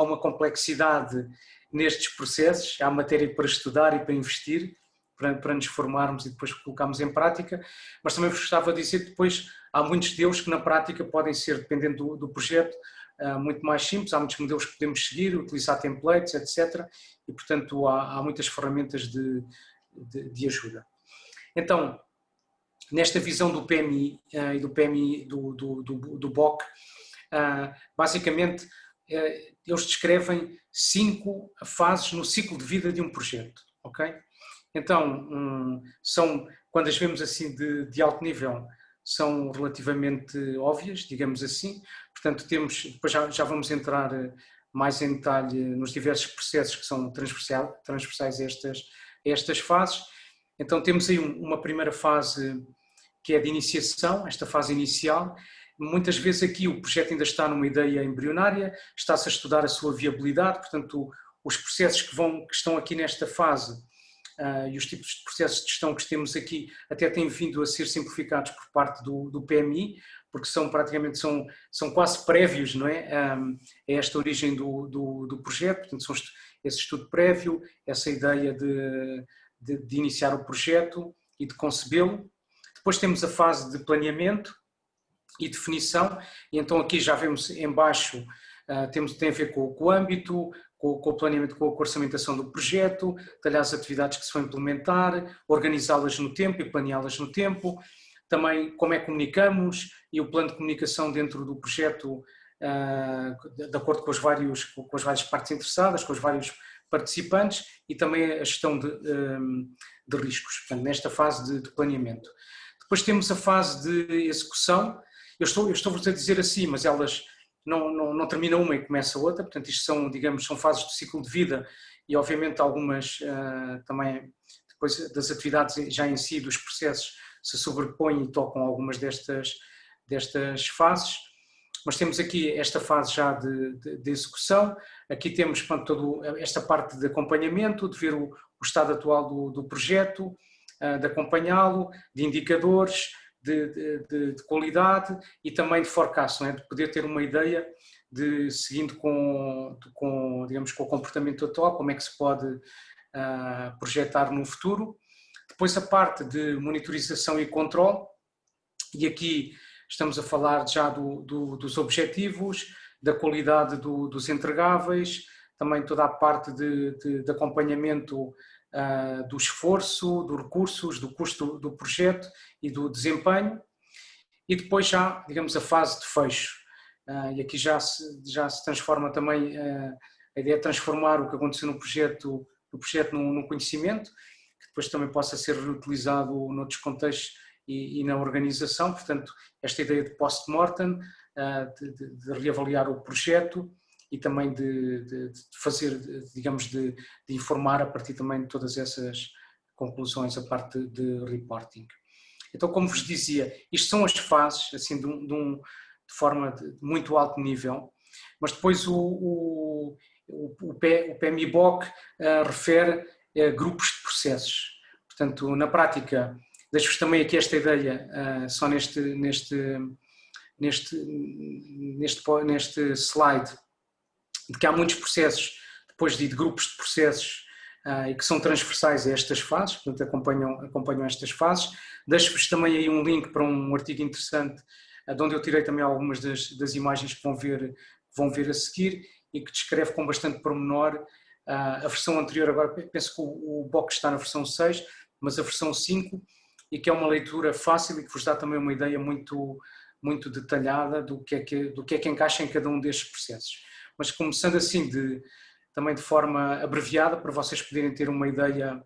uma complexidade nestes processos, há matéria para estudar e para investir, para nos formarmos e depois colocarmos em prática, mas também vos gostava de dizer que depois há muitos deles que na prática podem ser, dependendo do projeto, muito mais simples, há muitos modelos que podemos seguir, utilizar templates, etc. E, portanto, há muitas ferramentas de ajuda. Então, nesta visão do PMI e do PMI do BOK, basicamente eles descrevem 5 fases no ciclo de vida de um projeto, ok? Então, quando as vemos assim de alto nível, são relativamente óbvias, digamos assim. Portanto, depois já vamos entrar mais em detalhe nos diversos processos que são transversais a estas fases. Então temos aí uma primeira fase que é de iniciação, esta fase inicial. Muitas vezes aqui o projeto ainda está numa ideia embrionária, está-se a estudar a sua viabilidade, portanto os processos que estão aqui nesta fase e os tipos de processos de gestão que temos aqui até têm vindo a ser simplificados por parte do PMI, porque são quase prévios, não é, a esta origem do projeto, portanto são esse estudo prévio, essa ideia de iniciar o projeto e de concebê-lo. Depois temos a fase de planeamento e definição, e então aqui já vemos em baixo, tem a ver com o âmbito, com o planeamento, com a orçamentação do projeto, detalhar as atividades que se vão implementar, organizá-las no tempo e planeá-las no tempo, também como é que comunicamos e o plano de comunicação dentro do projeto, de acordo com as várias partes interessadas, com os vários participantes, e também a gestão de riscos, portanto, nesta fase de planeamento. Depois temos a fase de execução. Eu estou-vos a dizer assim, mas elas não termina uma e começa outra, portanto isto são fases do ciclo de vida e obviamente algumas também depois das atividades já em si, dos processos, se sobrepõem e tocam algumas destas fases, mas temos aqui esta fase já de execução. Aqui temos, portanto, toda esta parte de acompanhamento, de ver o estado atual do projeto, de acompanhá-lo, de indicadores, de qualidade e também de forecast, não é? De poder ter uma ideia seguindo digamos, com o comportamento atual, como é que se pode projetar no futuro. Depois a parte de monitorização e controle, e aqui estamos a falar já dos objetivos, da qualidade dos entregáveis, também toda a parte de acompanhamento do esforço, dos recursos, do custo do projeto e do desempenho, e depois já, digamos, a fase de fecho. E aqui já se transforma também, a ideia é transformar o que aconteceu no projeto num conhecimento, que depois também possa ser reutilizado noutros contextos e na organização, portanto, esta ideia de post-mortem, de reavaliar o projeto, e também de fazer, digamos, de informar a partir também de todas essas conclusões, a parte de reporting. Então, como vos dizia, isto são as fases, assim, de forma de muito alto nível, mas depois o PMI-BOK refere a grupos de processos. Portanto, na prática, deixo-vos também aqui esta ideia, só neste slide, de que há muitos processos, depois de grupos de processos, e que são transversais a estas fases, portanto acompanham estas fases. Deixo-vos também aí um link para um artigo interessante, de onde eu tirei também algumas das imagens que vão ver a seguir, e que descreve com bastante pormenor a versão anterior. Agora penso que o BOK está na versão 6, mas a versão 5, e que é uma leitura fácil e que vos dá também uma ideia muito, muito detalhada do que é que encaixa em cada um destes processos. Mas começando assim, também de forma abreviada, para vocês poderem ter uma ideia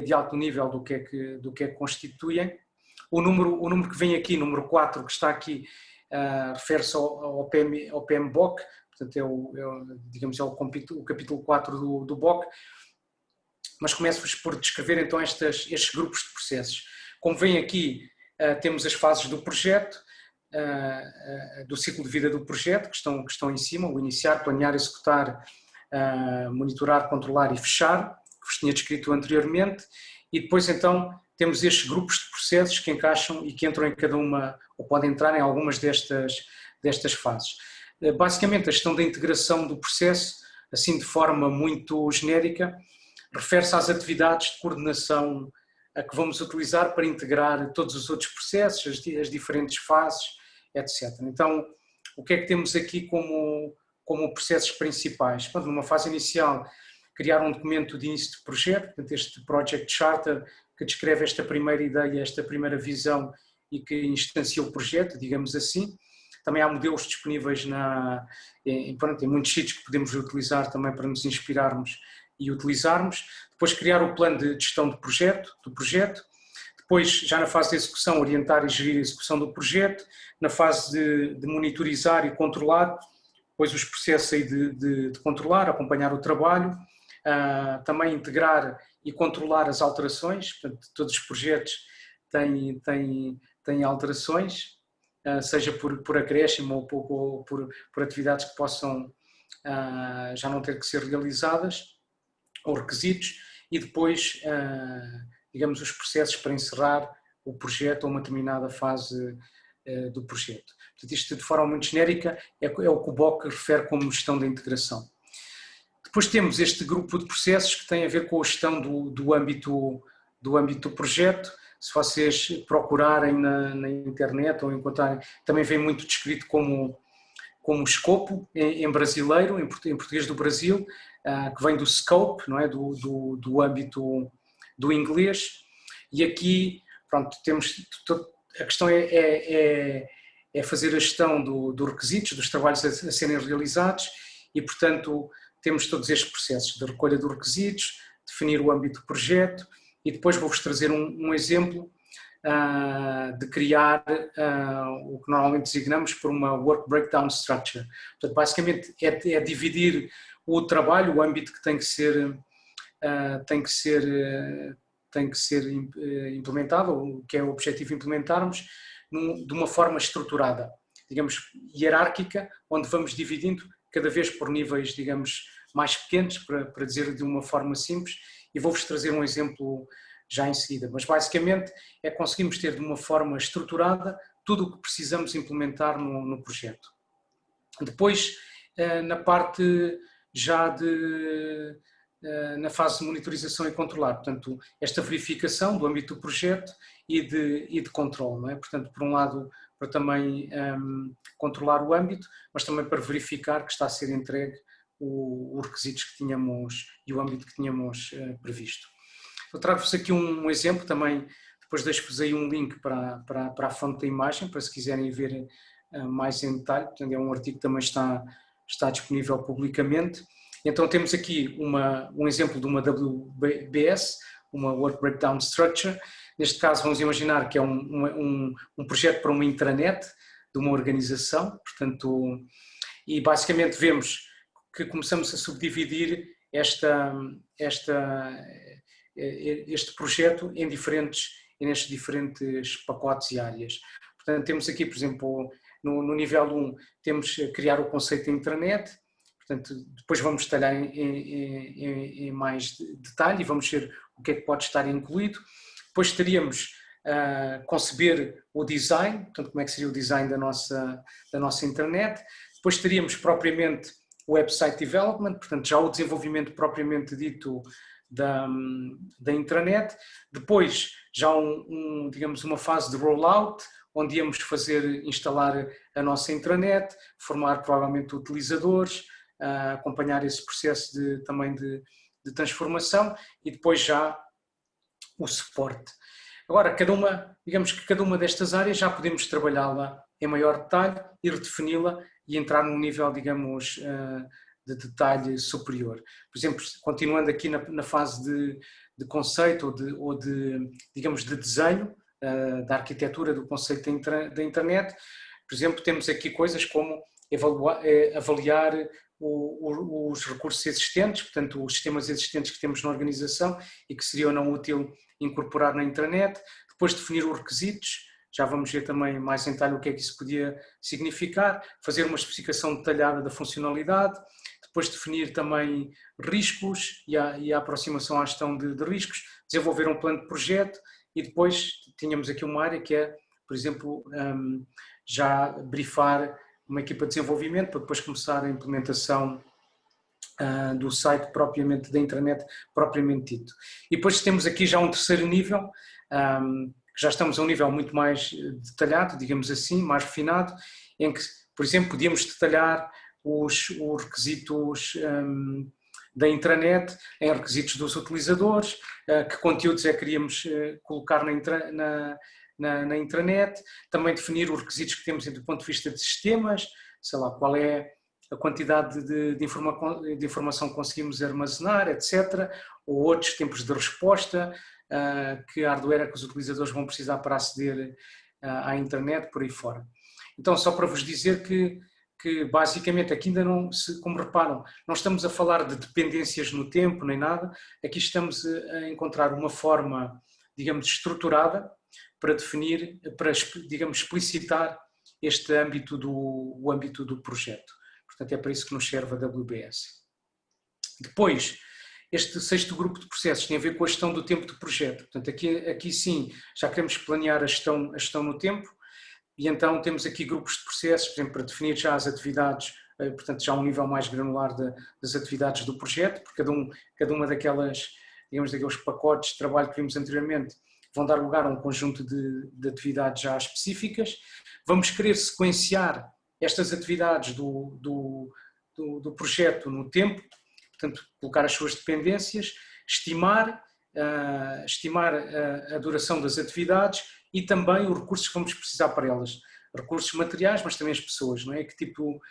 de alto nível do que é que constituem. O número que vem aqui, número 4, que está aqui, refere-se ao PMBOK, portanto digamos, é o capítulo 4 do BOK, mas começo-vos por descrever então estes grupos de processos. Como vem aqui, temos as fases do projeto, do ciclo de vida do projeto, que estão em cima: o iniciar, planear, executar, monitorar, controlar e fechar, que vos tinha descrito anteriormente, e depois então temos estes grupos de processos que encaixam e que entram em cada uma, ou podem entrar em algumas destas fases. Basicamente, a gestão da integração do processo, assim de forma muito genérica, refere-se às atividades de coordenação que vamos utilizar para integrar todos os outros processos, as diferentes fases, etc. Então, o que é que temos aqui como processos principais? Portanto, numa fase inicial, criar um documento de início de projeto, portanto, este Project Charter, que descreve esta primeira ideia, esta primeira visão e que instancia o projeto, digamos assim. Também há modelos disponíveis em muitos sítios que podemos utilizar também para nos inspirarmos e utilizarmos. Depois criar o plano de gestão do projeto. Depois, já na fase de execução, orientar e gerir a execução do projeto. Na fase de monitorizar e controlar, depois os processos aí de controlar, acompanhar o trabalho, também integrar e controlar as alterações, portanto, todos os projetos têm alterações, seja por acréscimo ou por atividades que possam já não ter que ser realizadas, ou requisitos, e depois, digamos, os processos para encerrar o projeto ou uma determinada fase do projeto. Portanto, isto de forma muito genérica é o que o BOK refere como gestão da integração. Depois temos este grupo de processos que tem a ver com a gestão do âmbito do projeto. Se vocês procurarem na internet ou encontrarem, também vem muito descrito como escopo em brasileiro, em português do Brasil, que vem do scope, não é? do âmbito do inglês. E aqui, pronto, a questão é fazer a gestão dos requisitos, dos trabalhos a serem realizados e, portanto, temos todos estes processos de recolha de requisitos, definir o âmbito do projeto e depois vou-vos trazer um exemplo de criar o que normalmente designamos por uma Work Breakdown Structure. Portanto, basicamente é dividir o trabalho, o âmbito que tem que ser implementado, ou o que é o objetivo de implementarmos, de uma forma estruturada, digamos, hierárquica, onde vamos dividindo cada vez por níveis, digamos, mais pequenos, para dizer de uma forma simples, e vou-vos trazer um exemplo já em seguida. Mas basicamente conseguimos ter de uma forma estruturada tudo o que precisamos implementar no projeto. Depois, na parte já na fase de monitorização e controlar, portanto, esta verificação do âmbito do projeto e de controle, não é? Portanto, por um lado, para também controlar o âmbito, mas também para verificar que está a ser entregue os requisitos que tínhamos e o âmbito que tínhamos previsto. Eu trago-vos aqui um exemplo também, depois deixo-vos aí um link para a fonte da imagem, para se quiserem ver mais em detalhe, portanto é um artigo que também está disponível publicamente. Então temos aqui um exemplo de uma WBS, uma Work Breakdown Structure. Neste caso vamos imaginar que é um projeto para uma intranet de uma organização, portanto, e basicamente vemos que começamos a subdividir este projeto nestes diferentes pacotes e áreas. Portanto, temos aqui, por exemplo, no nível 1, temos criar o conceito de intranet, portanto, depois vamos detalhar em mais detalhe e vamos ver o que é que pode estar incluído. Depois teríamos conceber o design, portanto, como é que seria o design da nossa intranet. Depois teríamos propriamente o website development, portanto, já o desenvolvimento propriamente dito da intranet. Depois, já digamos, uma fase de rollout, onde íamos instalar a nossa intranet, formar provavelmente utilizadores, acompanhar esse processo também de transformação e depois já o suporte. Agora, digamos que cada uma destas áreas já podemos trabalhá-la em maior detalhe e redefini-la e entrar num nível, digamos, de detalhe superior. Por exemplo, continuando aqui na fase de conceito ou digamos, de desenho da arquitetura do conceito da internet, por exemplo, temos aqui coisas como avaliar os recursos existentes, portanto, os sistemas existentes que temos na organização e que seria ou não útil incorporar na intranet, depois definir os requisitos, já vamos ver também mais em detalhe o que é que isso podia significar, fazer uma especificação detalhada da funcionalidade, depois definir também riscos e a aproximação à gestão de riscos, desenvolver um plano de projeto e depois tínhamos aqui uma área que é, por exemplo, já briefar uma equipa de desenvolvimento para depois começar a implementação do site propriamente, da intranet propriamente dito. E depois temos aqui já um terceiro nível, que já estamos a um nível muito mais detalhado, digamos assim, mais refinado, em que, por exemplo, podíamos detalhar os requisitos da intranet em requisitos dos utilizadores, que conteúdos é que queríamos colocar na intranet, também definir os requisitos que temos do ponto de vista de sistemas, sei lá, qual é a quantidade de informação que conseguimos armazenar, etc. Ou outros tempos de resposta, que hardware é que os utilizadores vão precisar para aceder à internet, por aí fora. Então, só para vos dizer que que basicamente aqui ainda não, como reparam, não estamos a falar de dependências no tempo nem nada, aqui estamos a encontrar uma forma, digamos, estruturada para definir, para, digamos, explicitar este âmbito o âmbito do projeto. Portanto, é para isso que nos serve a WBS. Depois, este sexto grupo de processos tem a ver com a gestão do tempo do projeto. Portanto, aqui sim, já queremos planear a gestão no tempo, e então temos aqui grupos de processos, por exemplo, para definir já as atividades, portanto, já um nível mais granular das atividades do projeto, porque cada uma daquelas, digamos, daqueles pacotes de trabalho que vimos anteriormente vão dar lugar a um conjunto de atividades já específicas. Vamos querer sequenciar estas atividades do projeto no tempo, portanto, colocar as suas dependências, estimar a duração das atividades e também os recursos que vamos precisar para elas. Recursos materiais, mas também as pessoas, não é? Que tipo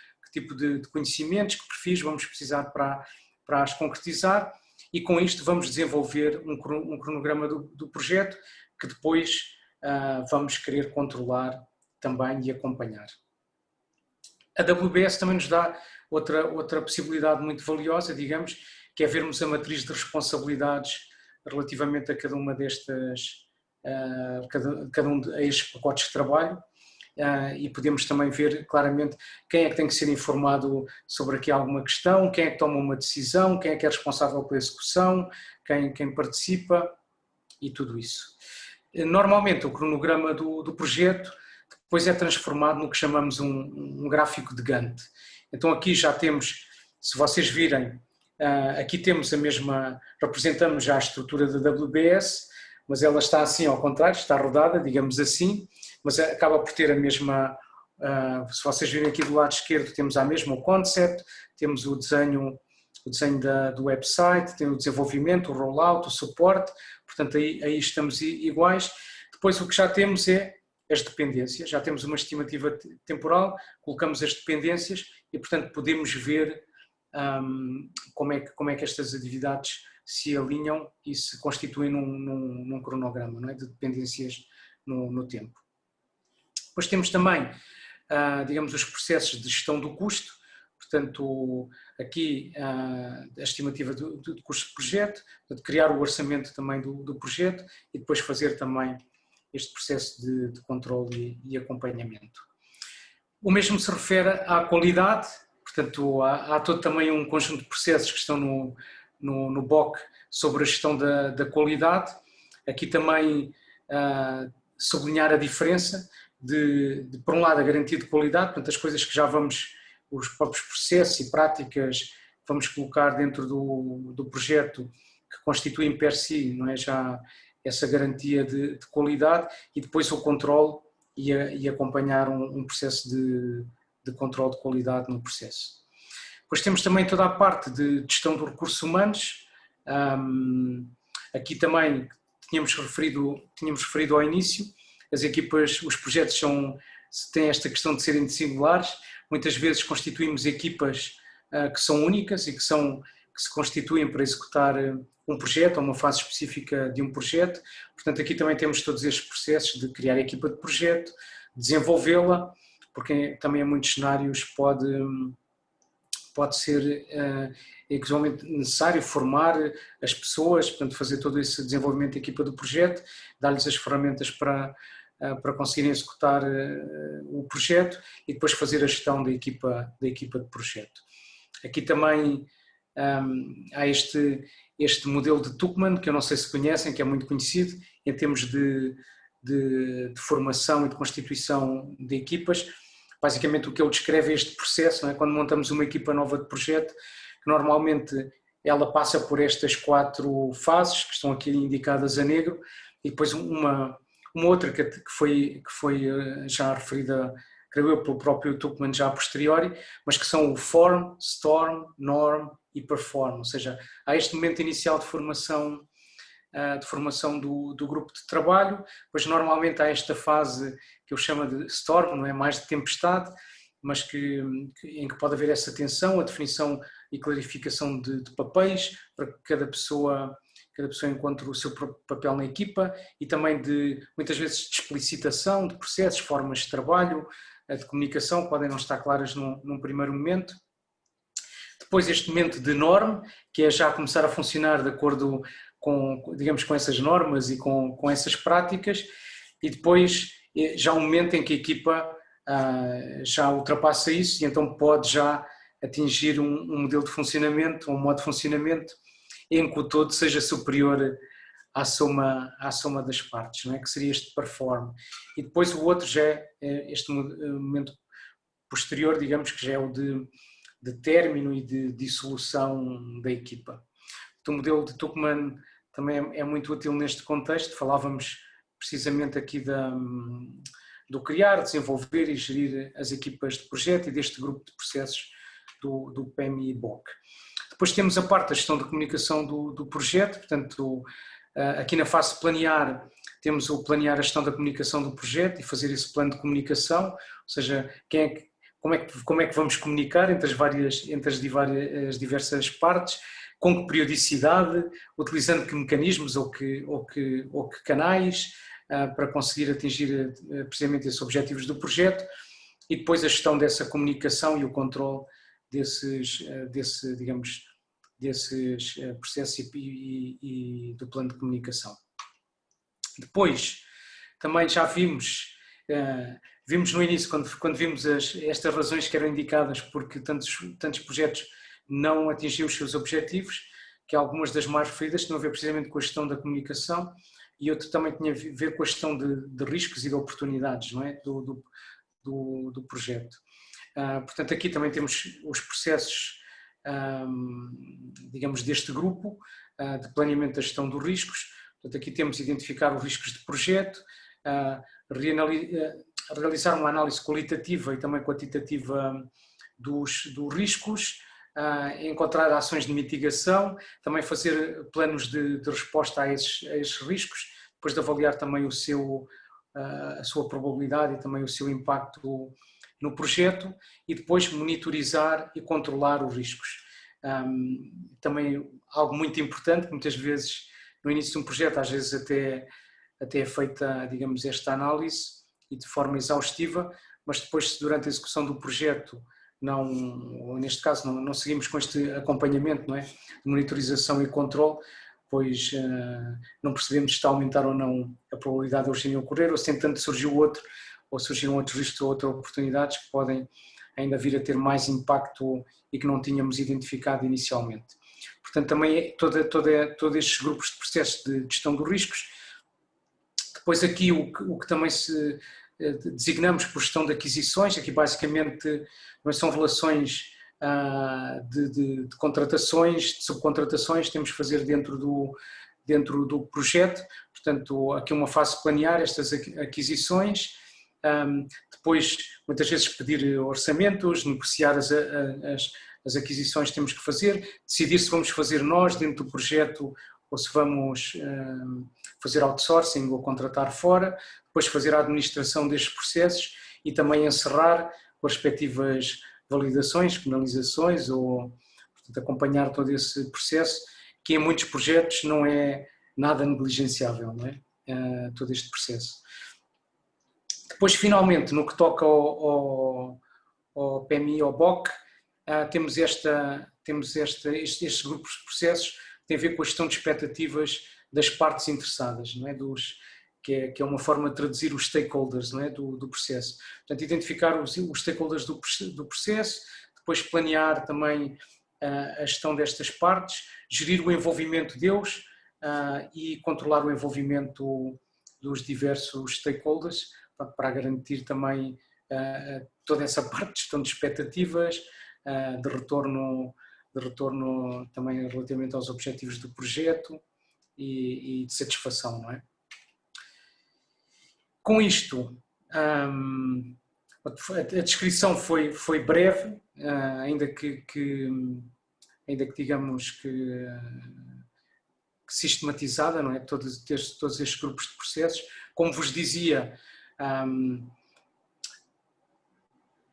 de conhecimentos, que perfis vamos precisar para as concretizar, e com isto vamos desenvolver um cronograma do projeto que depois vamos querer controlar também e acompanhar. A WBS também nos dá outra possibilidade muito valiosa, digamos, que é vermos a matriz de responsabilidades relativamente a cada uma destas, a estes pacotes de trabalho, e podemos também ver claramente quem é que tem que ser informado sobre aqui alguma questão, quem é que toma uma decisão, quem é que é responsável pela execução, quem participa e tudo isso. Normalmente o cronograma do projeto depois é transformado no que chamamos um gráfico de Gantt. Então aqui já temos, se vocês virem, aqui temos a mesma, representamos já a estrutura da WBS, mas ela está assim ao contrário, está rodada, digamos assim, mas acaba por ter a mesma, se vocês virem aqui do lado esquerdo, temos a mesma o concept, temos o desenho do website, tem o desenvolvimento, o rollout, o suporte, portanto aí estamos iguais. Depois o que já temos é as dependências, já temos uma estimativa temporal, colocamos as dependências e, portanto, podemos ver como é que estas atividades se alinham e se constituem num cronograma, não é? De dependências no tempo. Depois temos também, digamos, os processos de gestão do custo, portanto, aqui a estimativa do custo de projeto, de criar o orçamento também do projeto e depois fazer também este processo de controle e acompanhamento. O mesmo se refere à qualidade, portanto, há todo também um conjunto de processos que estão no BOC sobre a gestão da qualidade. Aqui também sublinhar a diferença por um lado, a garantia de qualidade, portanto, as coisas que já vamos, os próprios processos e práticas que vamos colocar dentro do projeto que constituem per si, não é, já essa garantia de qualidade, e depois o controle e acompanhar um processo de controle de qualidade no processo. Depois temos também toda a parte de gestão dos recursos humanos. Aqui também tínhamos referido ao início, as equipas, os projetos têm esta questão de serem singulares, muitas vezes constituímos equipas que são únicas e que se constituem para executar um projeto ou uma fase específica de um projeto. Portanto, aqui também temos todos estes processos de criar a equipa de projeto, desenvolvê-la, porque também em muitos cenários pode ser igualmente necessário formar as pessoas, portanto fazer todo esse desenvolvimento da equipa do projeto, dar-lhes as ferramentas para conseguirem executar o projeto e depois fazer a gestão da equipa de projeto. Aqui também há este modelo de Tuckman, que eu não sei se conhecem, que é muito conhecido em termos de formação e de constituição de equipas. Basicamente o que ele descreve é este processo, não é? Quando montamos uma equipa nova de projeto, que normalmente ela passa por estas 4 fases, que estão aqui indicadas a negro, e depois uma outra que foi já referida, creio eu, pelo próprio Tuckman já a posteriori, mas que são o Form, Storm, Norm e Perform, ou seja, há este momento inicial de formação do grupo de trabalho, pois normalmente há esta fase que eu chamo de Storm, não é, mais de tempestade, mas em que pode haver essa tensão, a definição e clarificação de papéis, para que cada pessoa encontre o seu próprio papel na equipa, e também muitas vezes de explicitação de processos, formas de trabalho, de comunicação, podem não estar claras num primeiro momento. Depois este momento de norma, que é já começar a funcionar de acordo com, digamos, com essas normas e com essas práticas, e depois já um momento em que a equipa já ultrapassa isso e então pode já atingir um modelo de funcionamento, um modo de funcionamento em que o todo seja superior à soma das partes, não é? Que seria este perform. E depois o outro já é este momento posterior, digamos que já é o de término e de dissolução da equipa. O modelo de Tuckman também é muito útil neste contexto. Falávamos precisamente aqui do criar, desenvolver e gerir as equipas de projeto e deste grupo de processos do PMI-BOK. Depois temos a parte da gestão de comunicação do projeto, portanto, aqui na fase de planear, temos o planear a gestão da comunicação do projeto e fazer esse plano de comunicação, ou seja, como é que vamos comunicar entre as diversas partes, com que periodicidade, utilizando que mecanismos ou que canais para conseguir atingir precisamente esses objetivos do projeto, e depois a gestão dessa comunicação e o controle desses processos e do plano de comunicação. Depois, também já vimos no início, quando vimos estas razões que eram indicadas porque tantos projetos não atingiam os seus objetivos, que algumas das mais referidas tinham a ver precisamente com a gestão da comunicação e outro também tinha a ver com a gestão de riscos e de oportunidades, não é? do projeto. Portanto, aqui também temos os processos, digamos, deste grupo de planeamento da gestão dos riscos. Portanto, aqui temos identificar os riscos de projeto, realizar uma análise qualitativa e também quantitativa dos riscos, encontrar ações de mitigação, também fazer planos de resposta a esses riscos, depois de avaliar também a sua probabilidade e também o seu impacto no projeto e depois monitorizar e controlar os riscos. Também algo muito importante, que muitas vezes no início de um projeto, às vezes até é feita, digamos, esta análise e de forma exaustiva, mas depois durante a execução do projeto, ou neste caso não seguimos com este acompanhamento, não é? De monitorização e controle, pois não percebemos se está a aumentar ou não a probabilidade de origem ocorrer, ou se entretanto surgiu outro, ou surgiram outros riscos ou outras oportunidades que podem ainda vir a ter mais impacto e que não tínhamos identificado inicialmente. Portanto, também todos estes grupos de processos de gestão dos riscos. Depois aqui o que também se designamos por gestão de aquisições, aqui basicamente são relações de contratações, de subcontratações, temos que fazer dentro do projeto, portanto aqui uma fase de planear estas aquisições, depois muitas vezes pedir orçamentos, negociar as aquisições que temos que fazer, decidir se vamos fazer nós dentro do projeto ou se vamos fazer outsourcing ou contratar fora, depois fazer a administração destes processos e também encerrar com as respectivas validações, penalizações ou, portanto, acompanhar todo esse processo, que em muitos projetos não é nada negligenciável, não é? Todo este processo. Depois, finalmente, no que toca ao PMI, ao BOK, temos estes grupos de processos que têm a ver com a gestão de expectativas das partes interessadas, não é? Que é uma forma de traduzir os stakeholders, não é? do processo. Portanto, identificar os stakeholders do processo, depois planear também a gestão destas partes, gerir o envolvimento deles e controlar o envolvimento dos diversos stakeholders, para garantir também toda essa parte de gestão de expectativas, de retorno também relativamente aos objetivos do projeto e de satisfação, não é? Com isto, a descrição foi breve, ainda que digamos que sistematizada, não é? Todos estes grupos de processos. Como vos dizia,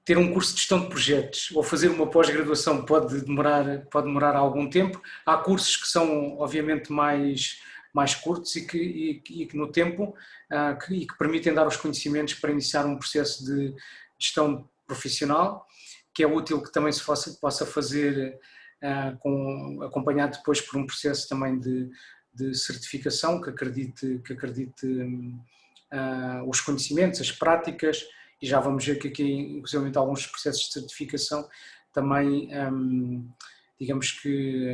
ter um curso de gestão de projetos ou fazer uma pós-graduação pode demorar algum tempo. Há cursos que são obviamente mais curtos e que no tempo e que permitem dar os conhecimentos para iniciar um processo de gestão profissional, que é útil que também se possa fazer acompanhado depois por um processo também de certificação que acredite os conhecimentos, as práticas, e já vamos ver que aqui, inclusive, alguns processos de certificação também, digamos que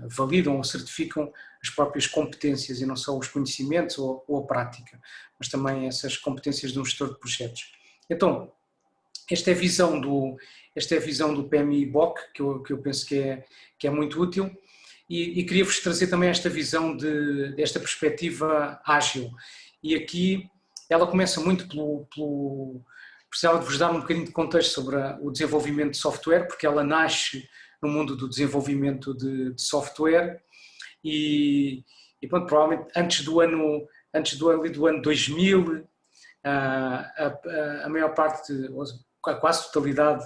validam ou certificam as próprias competências e não só os conhecimentos ou a prática, mas também essas competências de um gestor de projetos. Então, esta é a visão do PMI-BOK, que eu penso que é muito útil, e queria-vos trazer também esta visão desta perspectiva ágil. E aqui ela começa muito precisava de vos dar um bocadinho de contexto sobre o desenvolvimento de software, porque ela nasce no mundo do desenvolvimento de software e pronto, provavelmente antes do ano 2000, a maior parte, a quase totalidade,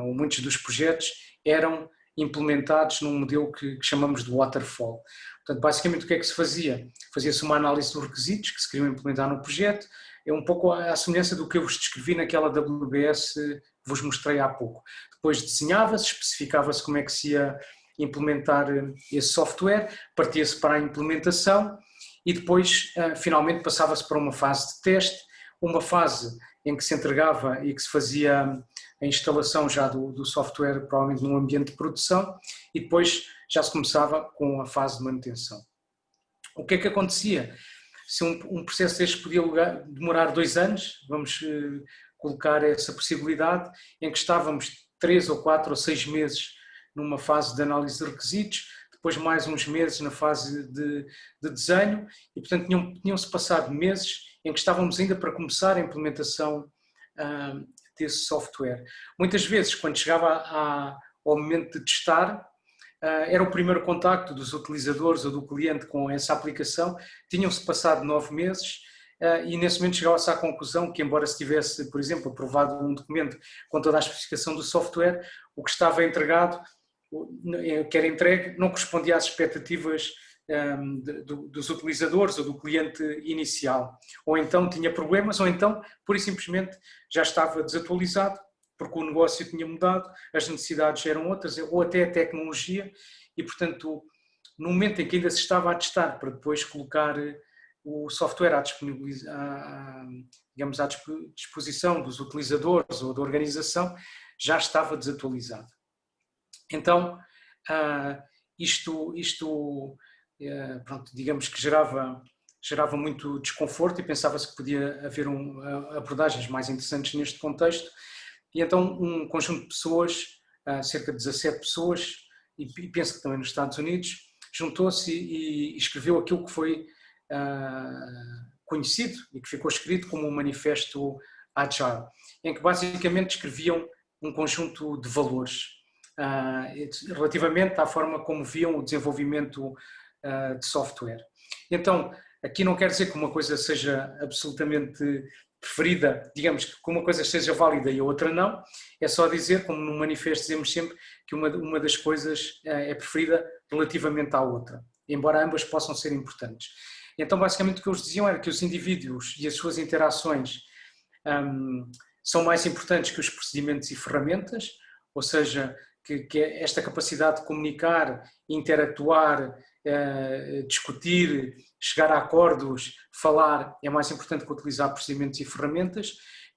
ou muitos dos projetos eram implementados num modelo que chamamos de waterfall. Portanto, basicamente o que é que se fazia? Fazia-se uma análise dos requisitos que se queriam implementar no projeto, é um pouco à semelhança do que eu vos descrevi naquela WBS que vos mostrei há pouco. Depois desenhava-se, especificava-se como é que se ia implementar esse software, partia-se para a implementação e depois, finalmente, passava-se para uma fase de teste, uma fase em que se entregava e que se fazia a instalação já do software, provavelmente num ambiente de produção, e depois já se começava com a fase de manutenção. O que é que acontecia? Se um processo deste podia demorar 2 anos, vamos colocar essa possibilidade, em que estávamos 3 ou 4 ou 6 meses numa fase de análise de requisitos, depois mais uns meses na fase de desenho, e portanto tinham-se passado meses em que estávamos ainda para começar a implementação desse software. Muitas vezes, quando chegava ao momento de testar, era o primeiro contacto dos utilizadores ou do cliente com essa aplicação, tinham-se passado 9 meses e nesse momento chegava-se à conclusão que, embora se tivesse, por exemplo, aprovado um documento com toda a especificação do software, o que estava entregado, que era entregue, não correspondia às expectativas dos utilizadores ou do cliente inicial. Ou então tinha problemas, ou então, pura e simplesmente, já estava desatualizado, porque o negócio tinha mudado, as necessidades eram outras, ou até a tecnologia, e portanto, no momento em que ainda se estava a testar para depois colocar o software à disposição dos utilizadores ou da organização, já estava desatualizado. Então, pronto, digamos que gerava muito desconforto e pensava-se que podia haver abordagens mais interessantes neste contexto. E então um conjunto de pessoas, cerca de 17 pessoas, e penso que também nos Estados Unidos, juntou-se e escreveu aquilo que foi conhecido e que ficou escrito como um manifesto Agile, em que basicamente descreviam um conjunto de valores relativamente à forma como viam o desenvolvimento de software. Então, aqui não quer dizer que uma coisa seja absolutamente preferida, digamos que uma coisa seja válida e a outra não, é só dizer, como no manifesto dizemos sempre, que uma das coisas é preferida relativamente à outra, embora ambas possam ser importantes. Então, basicamente o que eles diziam era que os indivíduos e as suas interações são mais importantes que os procedimentos e ferramentas, ou seja, que esta capacidade de comunicar, interatuar, discutir, chegar a acordos, falar, é mais importante que utilizar procedimentos e ferramentas,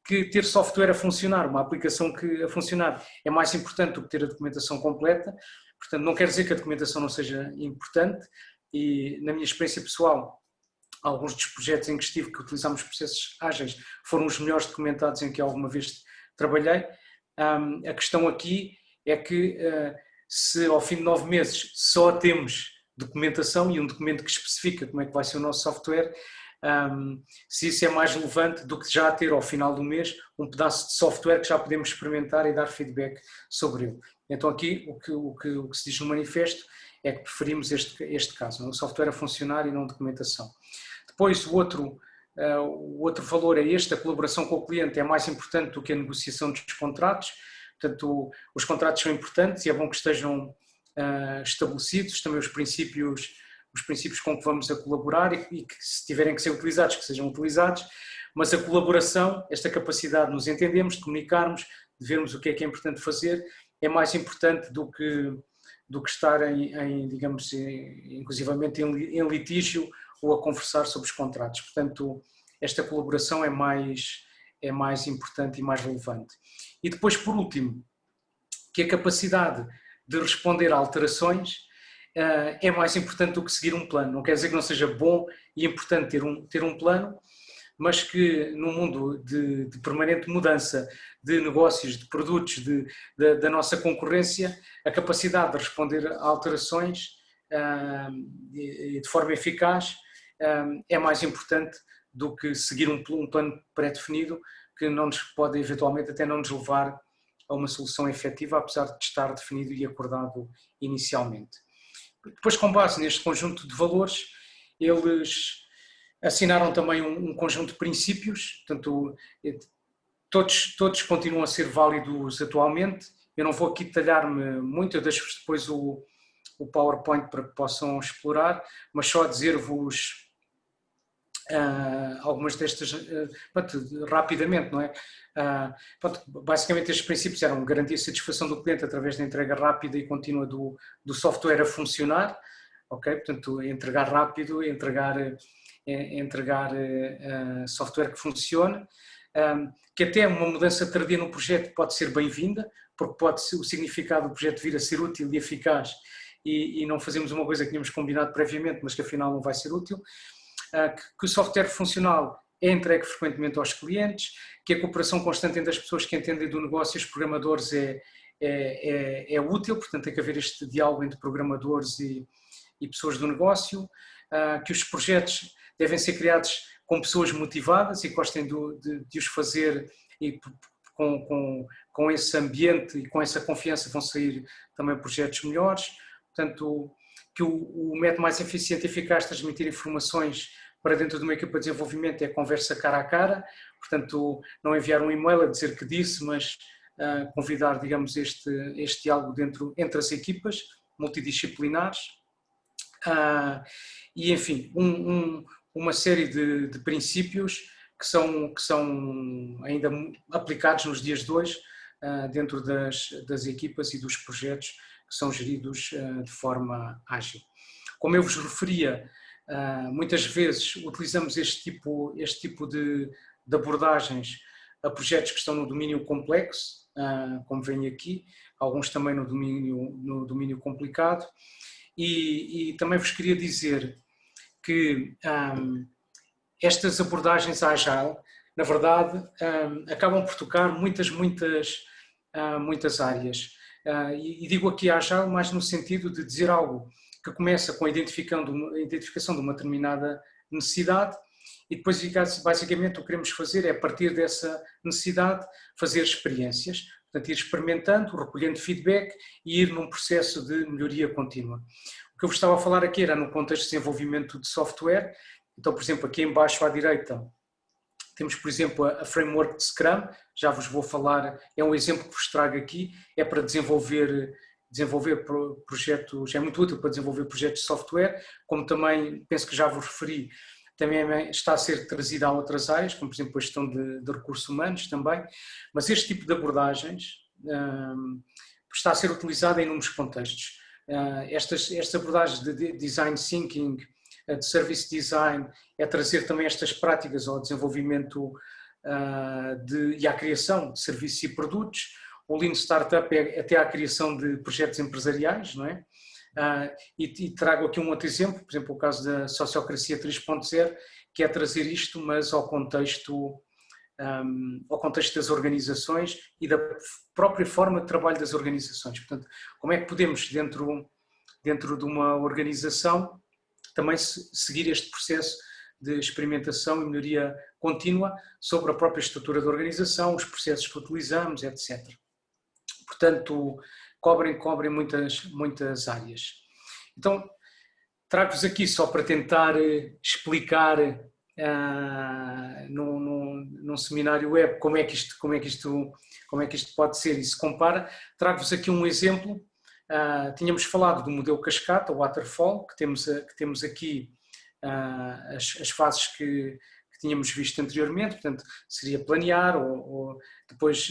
que ter software a funcionar, uma aplicação que a funcionar é mais importante do que ter a documentação completa. Portanto, não quer dizer que a documentação não seja importante, e na minha experiência pessoal, alguns dos projetos em que estive, que utilizámos processos ágeis, foram os melhores documentados em que alguma vez trabalhei. A questão aqui é que se ao fim de 9 meses só temos documentação e um documento que especifica como é que vai ser o nosso software, se isso é mais relevante do que já ter ao final do mês um pedaço de software que já podemos experimentar e dar feedback sobre ele. Então aqui o que se diz no manifesto é que preferimos este caso, o software a funcionar e não documentação. Depois o outro valor é este: a colaboração com o cliente é mais importante do que a negociação dos contratos. Portanto, os contratos são importantes e é bom que estejam estabelecidos também os princípios com que vamos a colaborar e que, se tiverem que ser utilizados, que sejam utilizados, mas a colaboração, esta capacidade de nos entendermos, de comunicarmos, de vermos o que é importante fazer, é mais importante do que estar digamos, inclusivamente em litígio ou a conversar sobre os contratos. Portanto, esta colaboração é mais importante e mais relevante. E depois, por último, que a capacidade de responder a alterações é mais importante do que seguir um plano. Não quer dizer que não seja bom e importante ter um plano, mas que no mundo de permanente mudança de negócios, de produtos, da nossa concorrência, a capacidade de responder a alterações de forma eficaz é mais importante do que seguir um plano pré-definido que não nos pode eventualmente até não nos levar a uma solução efetiva, apesar de estar definido e acordado inicialmente. Depois, com base neste conjunto de valores, eles assinaram também um conjunto de princípios, portanto, todos continuam a ser válidos atualmente. Eu não vou aqui detalhar-me muito, eu deixo-vos depois o PowerPoint para que possam explorar, mas só dizer-vos algumas destas, rapidamente, não é? Basicamente estes princípios eram garantir a satisfação do cliente através da entrega rápida e contínua do software a funcionar, ok? Portanto, entregar rápido, entregar software que funcione, que até uma mudança tardia no projeto pode ser bem-vinda, porque pode ser o significado do projeto vir a ser útil e eficaz e não fazemos uma coisa que tínhamos combinado previamente, mas que afinal não vai ser útil, que o software funcional é entregue frequentemente aos clientes, que a cooperação constante entre as pessoas que entendem do negócio e os programadores é útil, portanto tem que haver este diálogo entre programadores e pessoas do negócio, que os projetos devem ser criados com pessoas motivadas e que gostem de os fazer e com esse ambiente e com essa confiança vão sair também projetos melhores. Portanto, que o método mais eficiente e eficaz de transmitir informações para dentro de uma equipa de desenvolvimento é a conversa cara a cara, portanto, não enviar um e-mail a dizer que disse, mas convidar, digamos, este diálogo entre as equipas multidisciplinares. E, enfim, uma série de princípios que são ainda aplicados nos dias de hoje dentro das equipas e dos projetos que são geridos de forma ágil. Como eu vos referia, muitas vezes utilizamos este tipo de abordagens a projetos que estão no domínio complexo, como vem aqui, alguns também no domínio complicado, e também vos queria dizer que estas abordagens Agile, na verdade, acabam por tocar muitas áreas. E digo aqui Agile mais no sentido de dizer algo que começa com a identificação de uma determinada necessidade e depois, basicamente, o que queremos fazer é, a partir dessa necessidade, fazer experiências, portanto, ir experimentando, recolhendo feedback e ir num processo de melhoria contínua. O que eu vos estava a falar aqui era no contexto de desenvolvimento de software. Então, por exemplo, aqui em baixo à direita, temos, por exemplo, a framework de Scrum, já vos vou falar, é um exemplo que vos trago aqui, é para desenvolver projetos, é muito útil para desenvolver projetos de software, como também, penso que já vos referi, também está a ser trazida a outras áreas, como por exemplo a gestão de recursos humanos também, mas este tipo de abordagens está a ser utilizado em inúmeros contextos. Estas abordagens de design thinking, de service design, é trazer também estas práticas ao desenvolvimento e à criação de serviços e produtos. O Lean Startup é até à criação de projetos empresariais, não é? E trago aqui um outro exemplo, por exemplo, o caso da Sociocracia 3.0, que é trazer isto, mas ao contexto das organizações e da própria forma de trabalho das organizações. Portanto, como é que podemos, dentro de uma organização, também seguir este processo de experimentação e melhoria contínua sobre a própria estrutura da organização, os processos que utilizamos, etc. Portanto, cobrem muitas áreas. Então, trago-vos aqui só para tentar explicar num seminário web como é que isto pode ser e se compara. Trago-vos aqui um exemplo. Tínhamos falado do modelo cascata, o waterfall, que temos aqui as fases que tínhamos visto anteriormente, portanto, seria planear ou depois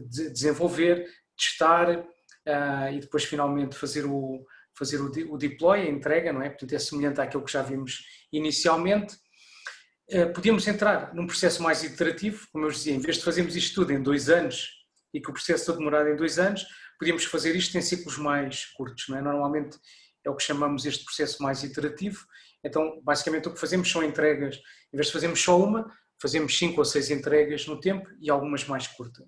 desenvolver, testar e depois finalmente fazer o deploy, a entrega, não é? Portanto, é semelhante àquilo que já vimos inicialmente. Podíamos entrar num processo mais iterativo, como eu dizia, em vez de fazermos isto tudo em 2 anos e que o processo todo demorar em 2 anos, podíamos fazer isto em ciclos mais curtos, não é? Normalmente é o que chamamos este processo mais iterativo. Então, basicamente o que fazemos são entregas, em vez de fazermos só uma, fazemos 5 ou 6 entregas no tempo e algumas mais curtas.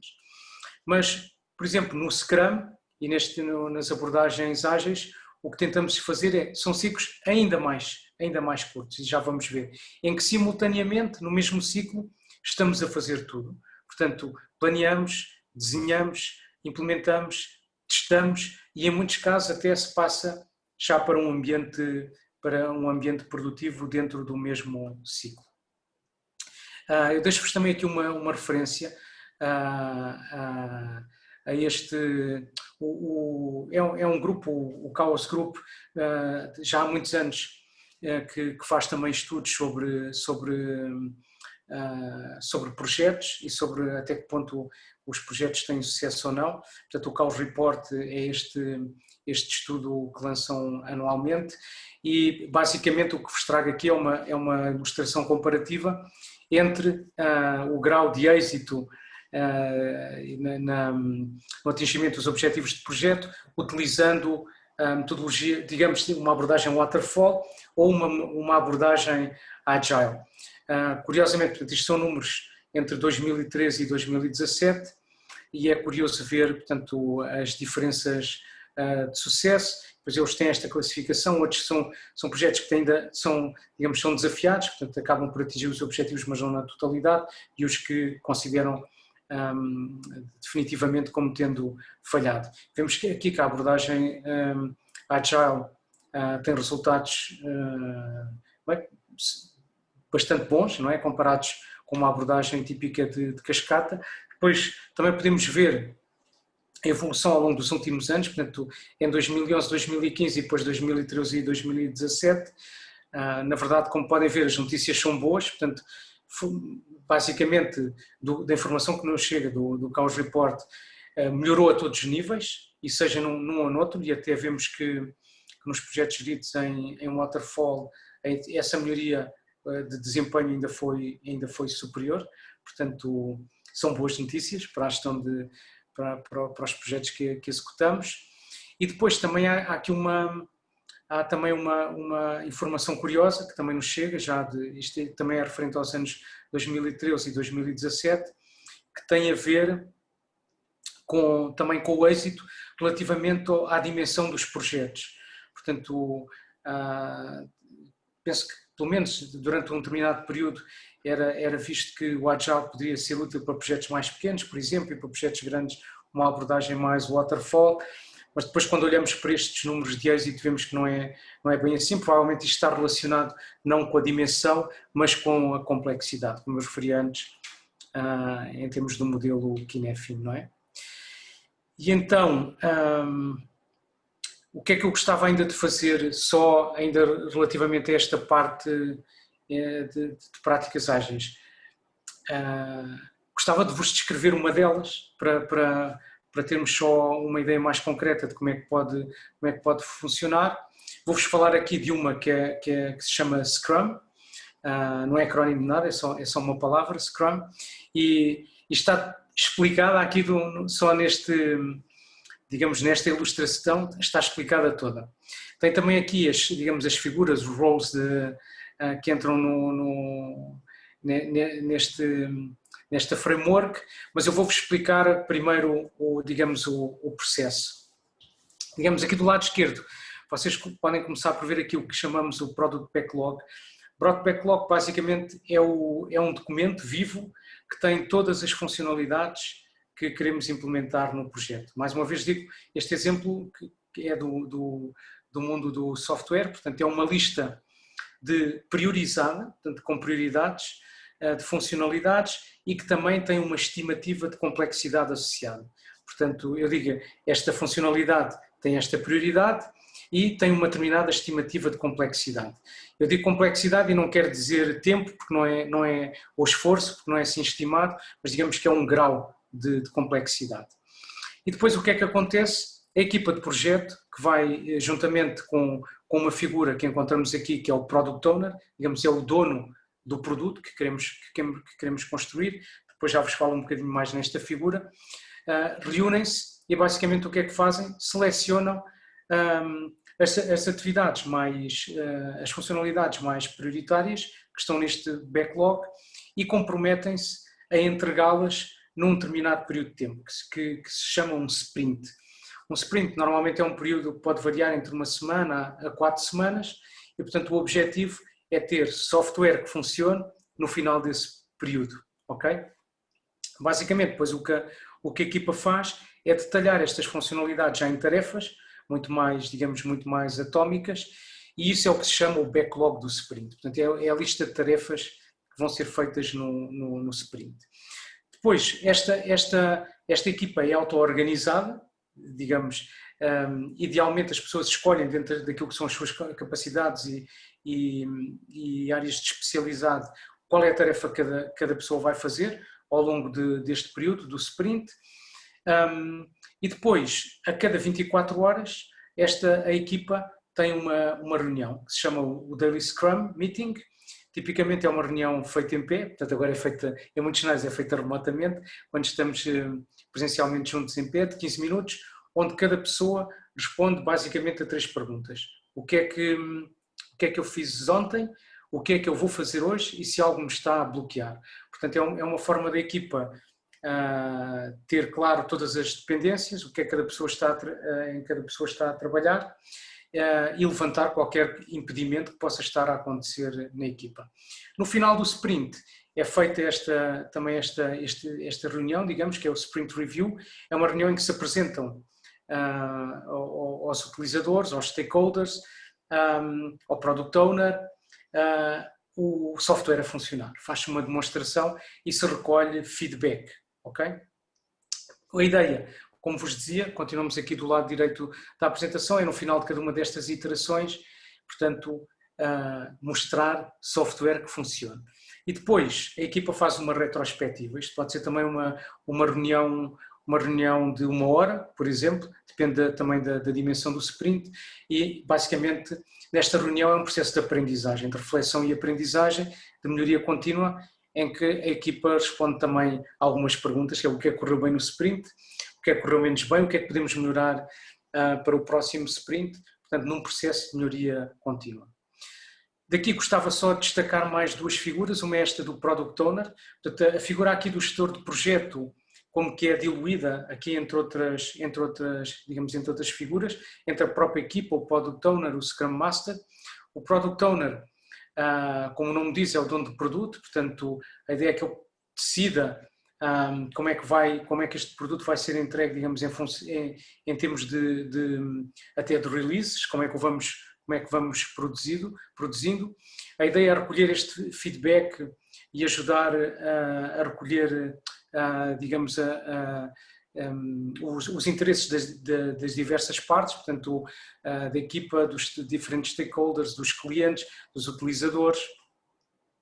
Mas, por exemplo, no Scrum e nas abordagens ágeis, o que tentamos fazer são ciclos ainda mais curtos, e já vamos ver, em que simultaneamente, no mesmo ciclo, estamos a fazer tudo. Portanto, planeamos, desenhamos, implementamos, testamos e em muitos casos até se passa já para um ambiente produtivo dentro do mesmo ciclo. Eu deixo-vos também aqui uma referência a este, é um grupo, o Chaos Group, já há muitos anos que faz também estudos sobre projetos e sobre até que ponto os projetos têm sucesso ou não. Portanto, o Chaos Report é este estudo que lançam anualmente e basicamente o que vos trago aqui é uma ilustração comparativa entre o grau de êxito no atingimento dos objetivos de projeto, utilizando a metodologia, digamos, uma abordagem waterfall ou uma abordagem agile. Curiosamente, portanto, isto são números entre 2013 e 2017 e é curioso ver, portanto, as diferenças de sucesso. Pois eles têm esta classificação, outros são projetos que ainda são desafiados, portanto acabam por atingir os objetivos, mas não na totalidade, e os que consideram definitivamente como tendo falhado. Vemos que aqui que a abordagem Agile tem resultados bastante bons, não é? Comparados com uma abordagem típica de cascata. Depois também podemos ver a evolução ao longo dos últimos anos, portanto, em 2011, 2015 e depois 2013 e 2017. Na verdade, como podem ver, as notícias são boas, portanto, basicamente, da informação que nos chega do Chaos Report, melhorou a todos os níveis, e seja num ou noutro, e até vemos que nos projetos geridos em Waterfall, essa melhoria de desempenho ainda foi superior, portanto, são boas notícias para a gestão para os projetos que executamos. E depois também há aqui há também uma informação curiosa que também nos chega, isto também é referente aos anos 2013 e 2017, que tem a ver também com o êxito relativamente à dimensão dos projetos. Portanto, penso que pelo menos durante um determinado período era visto que o Agile poderia ser útil para projetos mais pequenos, por exemplo, e para projetos grandes uma abordagem mais waterfall, mas depois quando olhamos para estes números de êxito vemos que não é bem assim. Provavelmente isto está relacionado não com a dimensão, mas com a complexidade, como eu referi antes, em termos do modelo Kinefin, não é? E então, o que é que eu gostava ainda de fazer, só ainda relativamente a esta parte de práticas ágeis? Gostava de vos descrever uma delas para termos só uma ideia mais concreta de como é que pode funcionar. Vou-vos falar aqui de uma que se chama Scrum, não é acrónimo de nada, é só uma palavra, Scrum, e está explicada aqui só nesta ilustração, está explicada toda. Tem também aqui as figuras, os roles que entram nesta framework, mas eu vou-vos explicar primeiro o processo. Digamos aqui do lado esquerdo, vocês podem começar por ver aqui o que chamamos o Product Backlog. Product Backlog basicamente é um documento vivo que tem todas as funcionalidades que queremos implementar no projeto. Mais uma vez digo, este exemplo que é do mundo do software, portanto é uma lista priorizada, portanto com prioridades de funcionalidades e que também tem uma estimativa de complexidade associada. Portanto, eu digo, esta funcionalidade tem esta prioridade e tem uma determinada estimativa de complexidade. Eu digo complexidade e não quero dizer tempo, porque não é ou esforço, porque não é assim estimado, mas digamos que é um grau de complexidade. E depois o que é que acontece? A equipa de projeto, que vai juntamente com uma figura que encontramos aqui, que é o Product Owner, digamos, é o dono do produto que queremos construir, depois já vos falo um bocadinho mais nesta figura, reúnem-se e basicamente o que é que fazem? Selecionam as atividades as funcionalidades mais prioritárias que estão neste backlog e comprometem-se a entregá-las num determinado período de tempo, que se chama um sprint. Um sprint normalmente é um período que pode variar entre uma semana a 4 semanas e, portanto, o objetivo é ter software que funcione no final desse período, ok? Basicamente, depois o que a equipa faz é detalhar estas funcionalidades já em tarefas, muito mais atómicas, e isso é o que se chama o backlog do sprint. Portanto, é a lista de tarefas que vão ser feitas no sprint. Depois, esta equipa é auto-organizada, digamos, idealmente as pessoas escolhem dentro daquilo que são as suas capacidades e áreas de especialidade qual é a tarefa que cada pessoa vai fazer ao longo deste período, do sprint. E depois, a cada 24 horas, a equipa tem uma reunião que se chama o Daily Scrum Meeting. Tipicamente é uma reunião feita em pé, portanto agora é feita, em muitos cenários é feita remotamente, quando estamos presencialmente juntos em pé, de 15 minutos, onde cada pessoa responde basicamente a 3 perguntas. O que é que eu fiz ontem, o que é que eu vou fazer hoje e se algo me está a bloquear. Portanto é uma forma da equipa ter claro todas as dependências, o que é que cada pessoa está a trabalhar, e levantar qualquer impedimento que possa estar a acontecer na equipa. No final do sprint é feita esta reunião, digamos, que é o Sprint Review, é uma reunião em que se apresentam aos utilizadores, aos stakeholders, ao Product Owner, o software a funcionar. Faz-se uma demonstração e se recolhe feedback, ok? A ideia, como vos dizia, continuamos aqui do lado direito da apresentação, é no final de cada uma destas iterações, portanto, mostrar software que funcione. E depois a equipa faz uma retrospectiva, isto pode ser também uma reunião de 1 hora, por exemplo, depende também da dimensão do sprint, e basicamente nesta reunião é um processo de aprendizagem, de reflexão e aprendizagem, de melhoria contínua, em que a equipa responde também a algumas perguntas, que é o que é que correu bem no sprint, o que é que correu menos bem, o que é que podemos melhorar para o próximo sprint, portanto num processo de melhoria contínua. Daqui gostava só de destacar mais 2 figuras, uma é esta do Product Owner, portanto a figura aqui do gestor de projeto, como que é diluída aqui entre outras figuras, entre a própria equipa, o Product Owner, o Scrum Master. O Product Owner, como o nome diz, é o dono do produto, portanto a ideia é que ele decida como é que este produto vai ser entregue, digamos, em termos até de releases, como é que vamos produzindo. A ideia é recolher este feedback e ajudar a recolher, digamos, os interesses das diversas partes, portanto, da equipa, dos diferentes stakeholders, dos clientes, dos utilizadores,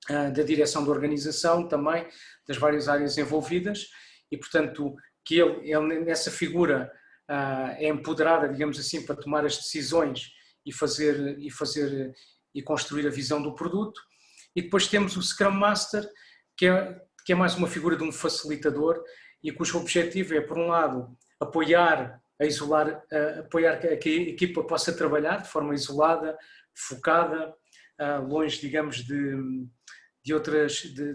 da direção da organização também, das várias áreas envolvidas, e portanto que ele nessa figura é empoderada, digamos assim, para tomar as decisões e construir a visão do produto. E depois temos o Scrum Master, que é mais uma figura de um facilitador e cujo objetivo é, por um lado, apoiar que a equipa possa trabalhar de forma isolada, focada, longe, digamos, de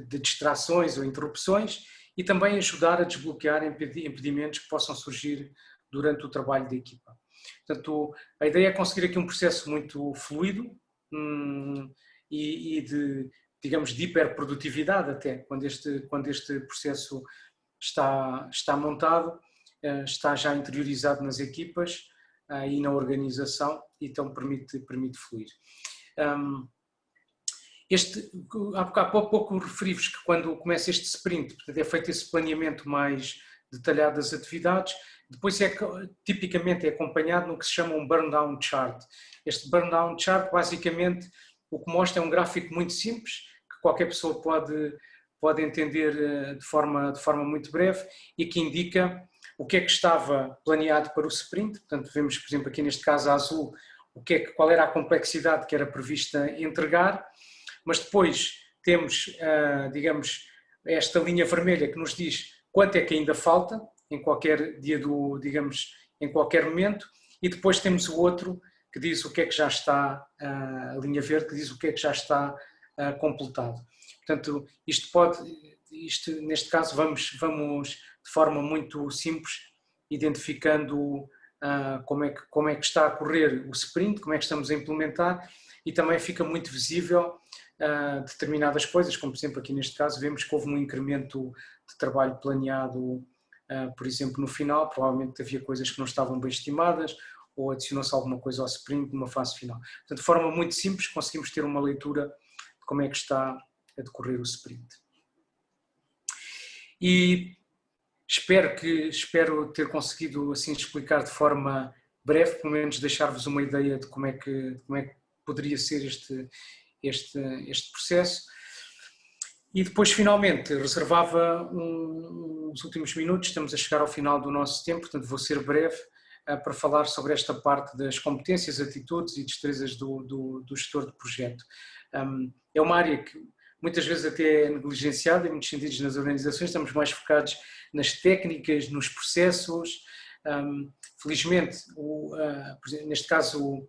distrações ou interrupções, e também ajudar a desbloquear impedimentos que possam surgir durante o trabalho da equipa. Portanto, a ideia é conseguir aqui um processo muito fluido e de hiperprodutividade até, quando este processo está montado, está já interiorizado nas equipas e na organização, e então permite fluir. Há pouco referi-vos que quando começa este sprint, portanto, é feito esse planeamento mais detalhado das atividades, Depois tipicamente é acompanhado no que se chama um burn-down chart. Este burn-down chart basicamente o que mostra é um gráfico muito simples, que qualquer pessoa pode entender de forma muito breve e que indica o que é que estava planeado para o sprint. Portanto, vemos, por exemplo, aqui neste caso a azul, qual era a complexidade que era prevista entregar, mas depois temos, digamos, esta linha vermelha que nos diz quanto é que ainda falta em qualquer dia digamos, em qualquer momento, e depois temos o outro que diz o que é que já está, a linha verde que diz o que é que já está completado. Portanto, neste caso vamos de forma muito simples identificando como é que está a correr o sprint, como é que estamos a implementar, e também fica muito visível determinadas coisas, como por exemplo aqui neste caso vemos que houve um incremento de trabalho planeado, por exemplo no final, provavelmente havia coisas que não estavam bem estimadas, ou adicionou-se alguma coisa ao sprint numa fase final. Portanto, de forma muito simples conseguimos ter uma leitura de como é que está a decorrer o sprint. E espero ter conseguido assim explicar de forma breve, pelo menos deixar-vos uma ideia de como é que poderia ser este processo. E depois, finalmente, reservava uns últimos minutos, estamos a chegar ao final do nosso tempo, portanto vou ser breve, para falar sobre esta parte das competências, atitudes e destrezas do gestor de projeto. É uma área que muitas vezes até é negligenciada, em muitos sentidos nas organizações, estamos mais focados nas técnicas, nos processos. Felizmente, neste caso,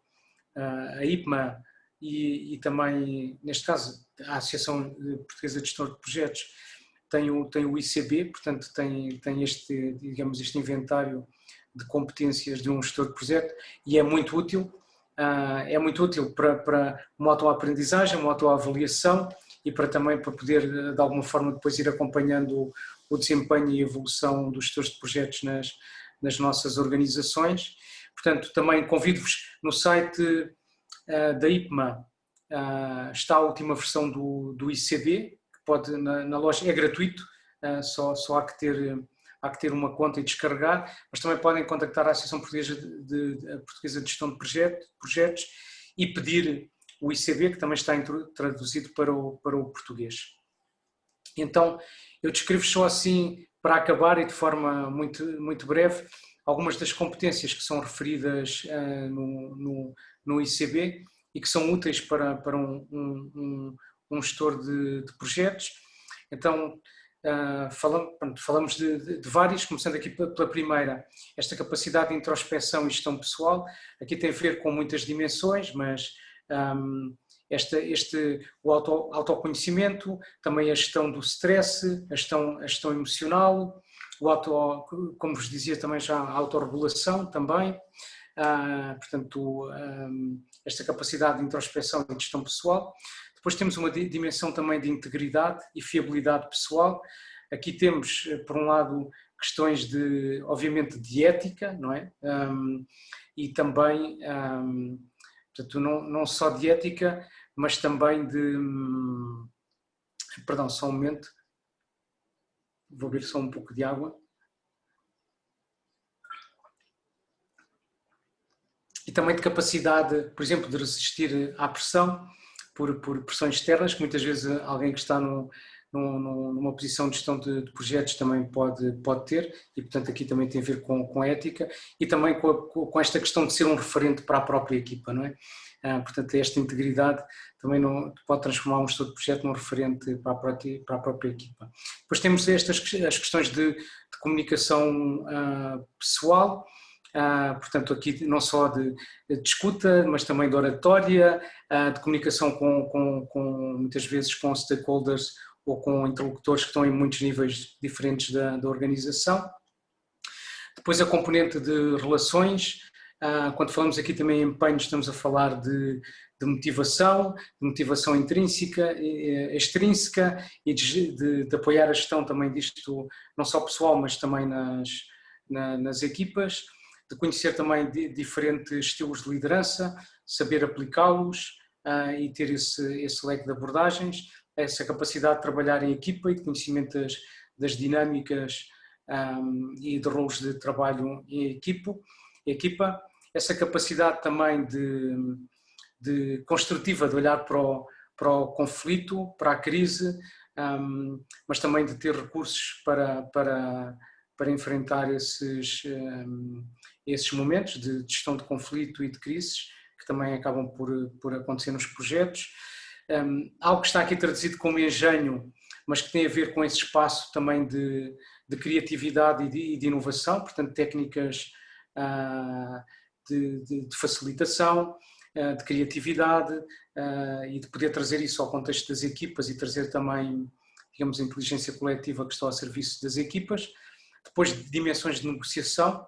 a IPMA e também, neste caso, a Associação Portuguesa de Gestor de Projetos tem o ICB, portanto tem este inventário de competências de um gestor de projeto, e é muito útil para uma autoaprendizagem, uma autoavaliação e para poder de alguma forma depois ir acompanhando o desempenho e a evolução dos gestores de projetos nas nossas organizações. Portanto, também convido-vos no site da IPMA, está a última versão do ICB, que pode na loja, é gratuito, só há que ter uma conta e descarregar, mas também podem contactar a Associação Portuguesa de Gestão de Projetos e pedir o ICB, que também está traduzido para o português. Então, eu descrevo só assim, para acabar e de forma muito, muito breve, algumas das competências que são referidas no ICB e que são úteis para um gestor de projetos. Então, falamos de várias, começando aqui pela primeira, esta capacidade de introspeção e gestão pessoal. Aqui tem a ver com muitas dimensões, mas o autoconhecimento, também a gestão do stress, a gestão emocional, como vos dizia também já, a autorregulação também, portanto, esta capacidade de introspeção e de gestão pessoal. Depois temos uma dimensão também de integridade e fiabilidade pessoal. Aqui temos, por um lado, questões obviamente, de ética, não é? E também, portanto, não só de ética, mas também perdão, só um momento. Vou beber só um pouco de água. E também de capacidade, por exemplo, de resistir à pressão, por pressões externas, que muitas vezes alguém que está numa posição de gestão de projetos também pode ter, e portanto aqui também tem a ver com a ética e também com esta questão de ser um referente para a própria equipa, não é? Portanto, esta integridade também pode transformar um gestor de projeto num referente para a própria equipa. Depois temos as questões de comunicação pessoal, portanto aqui não só de escuta, mas também de oratória, de comunicação muitas vezes com stakeholders ou com interlocutores que estão em muitos níveis diferentes da organização. Depois a componente de relações, quando falamos aqui também em empenho, estamos a falar de motivação intrínseca, extrínseca e de apoiar a gestão também disto, não só pessoal, mas também nas equipas, de conhecer também diferentes estilos de liderança, saber aplicá-los e ter esse leque de abordagens, essa capacidade de trabalhar em equipa e de conhecimento das dinâmicas e de rolos de trabalho em equipa. Essa capacidade também de construtiva, de olhar para o conflito, para a crise, mas também de ter recursos para enfrentar esses momentos de gestão de conflito e de crises, que também acabam por acontecer nos projetos. Algo que está aqui traduzido como engenho, mas que tem a ver com esse espaço também de criatividade e de inovação, portanto técnicas de facilitação, de criatividade e de poder trazer isso ao contexto das equipas e trazer também, digamos, a inteligência coletiva que está ao serviço das equipas. Depois de dimensões de negociação,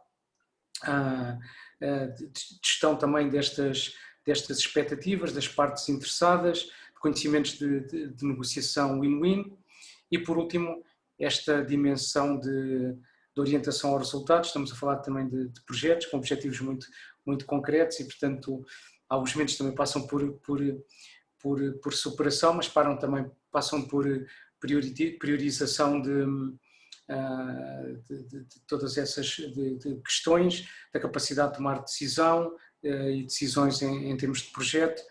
de gestão também destas expectativas, das partes interessadas, de conhecimentos de negociação win-win e, por último, esta dimensão de orientação aos resultados. Estamos a falar também de projetos com objetivos muito concretos e, portanto, alguns momentos também passam por superação, mas passam por priorização de todas essas questões, da capacidade de tomar decisão e decisões em termos de projeto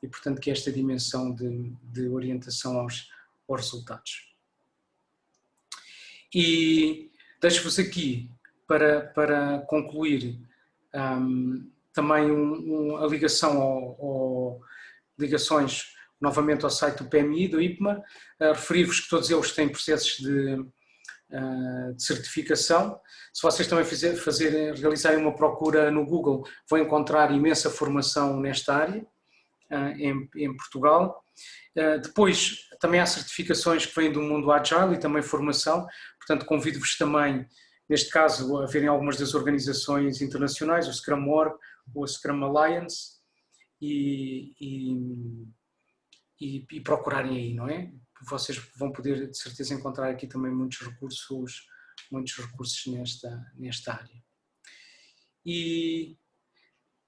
e, portanto, que é esta dimensão de orientação aos resultados. E deixo-vos aqui, para concluir, também a ligação ligações novamente ao site do PMI, do IPMA, referir-vos que todos eles têm processos de certificação. Se vocês também realizarem uma procura no Google, vão encontrar imensa formação nesta área, em Portugal. Depois, também há certificações que vêm do mundo Agile e também formação, portanto convido-vos também, neste caso, a verem algumas das organizações internacionais, o Scrum.org ou a Scrum Alliance, e procurarem aí, não é? Vocês vão poder, de certeza, encontrar aqui também muitos recursos nesta área. E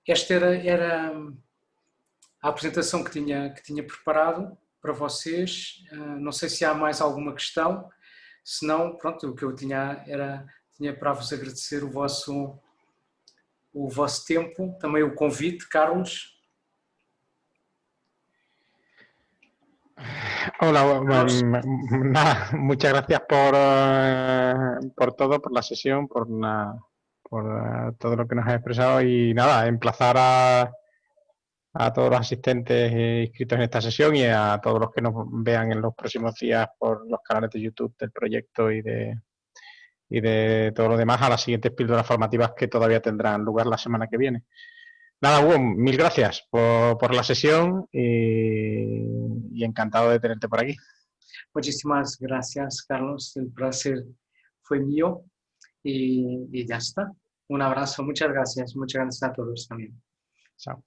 esta era a apresentação que tinha preparado para vocês. Não sei se há mais alguma questão, se não, pronto, o que eu tinha para vos agradecer o vosso tempo, também o convite, Carlos. Hola, nada, muchas gracias por todo, por la sesión, por todo lo que nos has expresado y nada, emplazar a todos los asistentes inscritos en esta sesión y a todos los que nos vean en los próximos días por los canales de YouTube del proyecto y de todo lo demás a las siguientes píldoras formativas que todavía tendrán lugar la semana que viene. Nada, Hugo, mil gracias por la sesión y encantado de tenerte por aquí. Muchísimas gracias, Carlos. El placer fue mío y ya está. Un abrazo. Muchas gracias a todos también. Chao.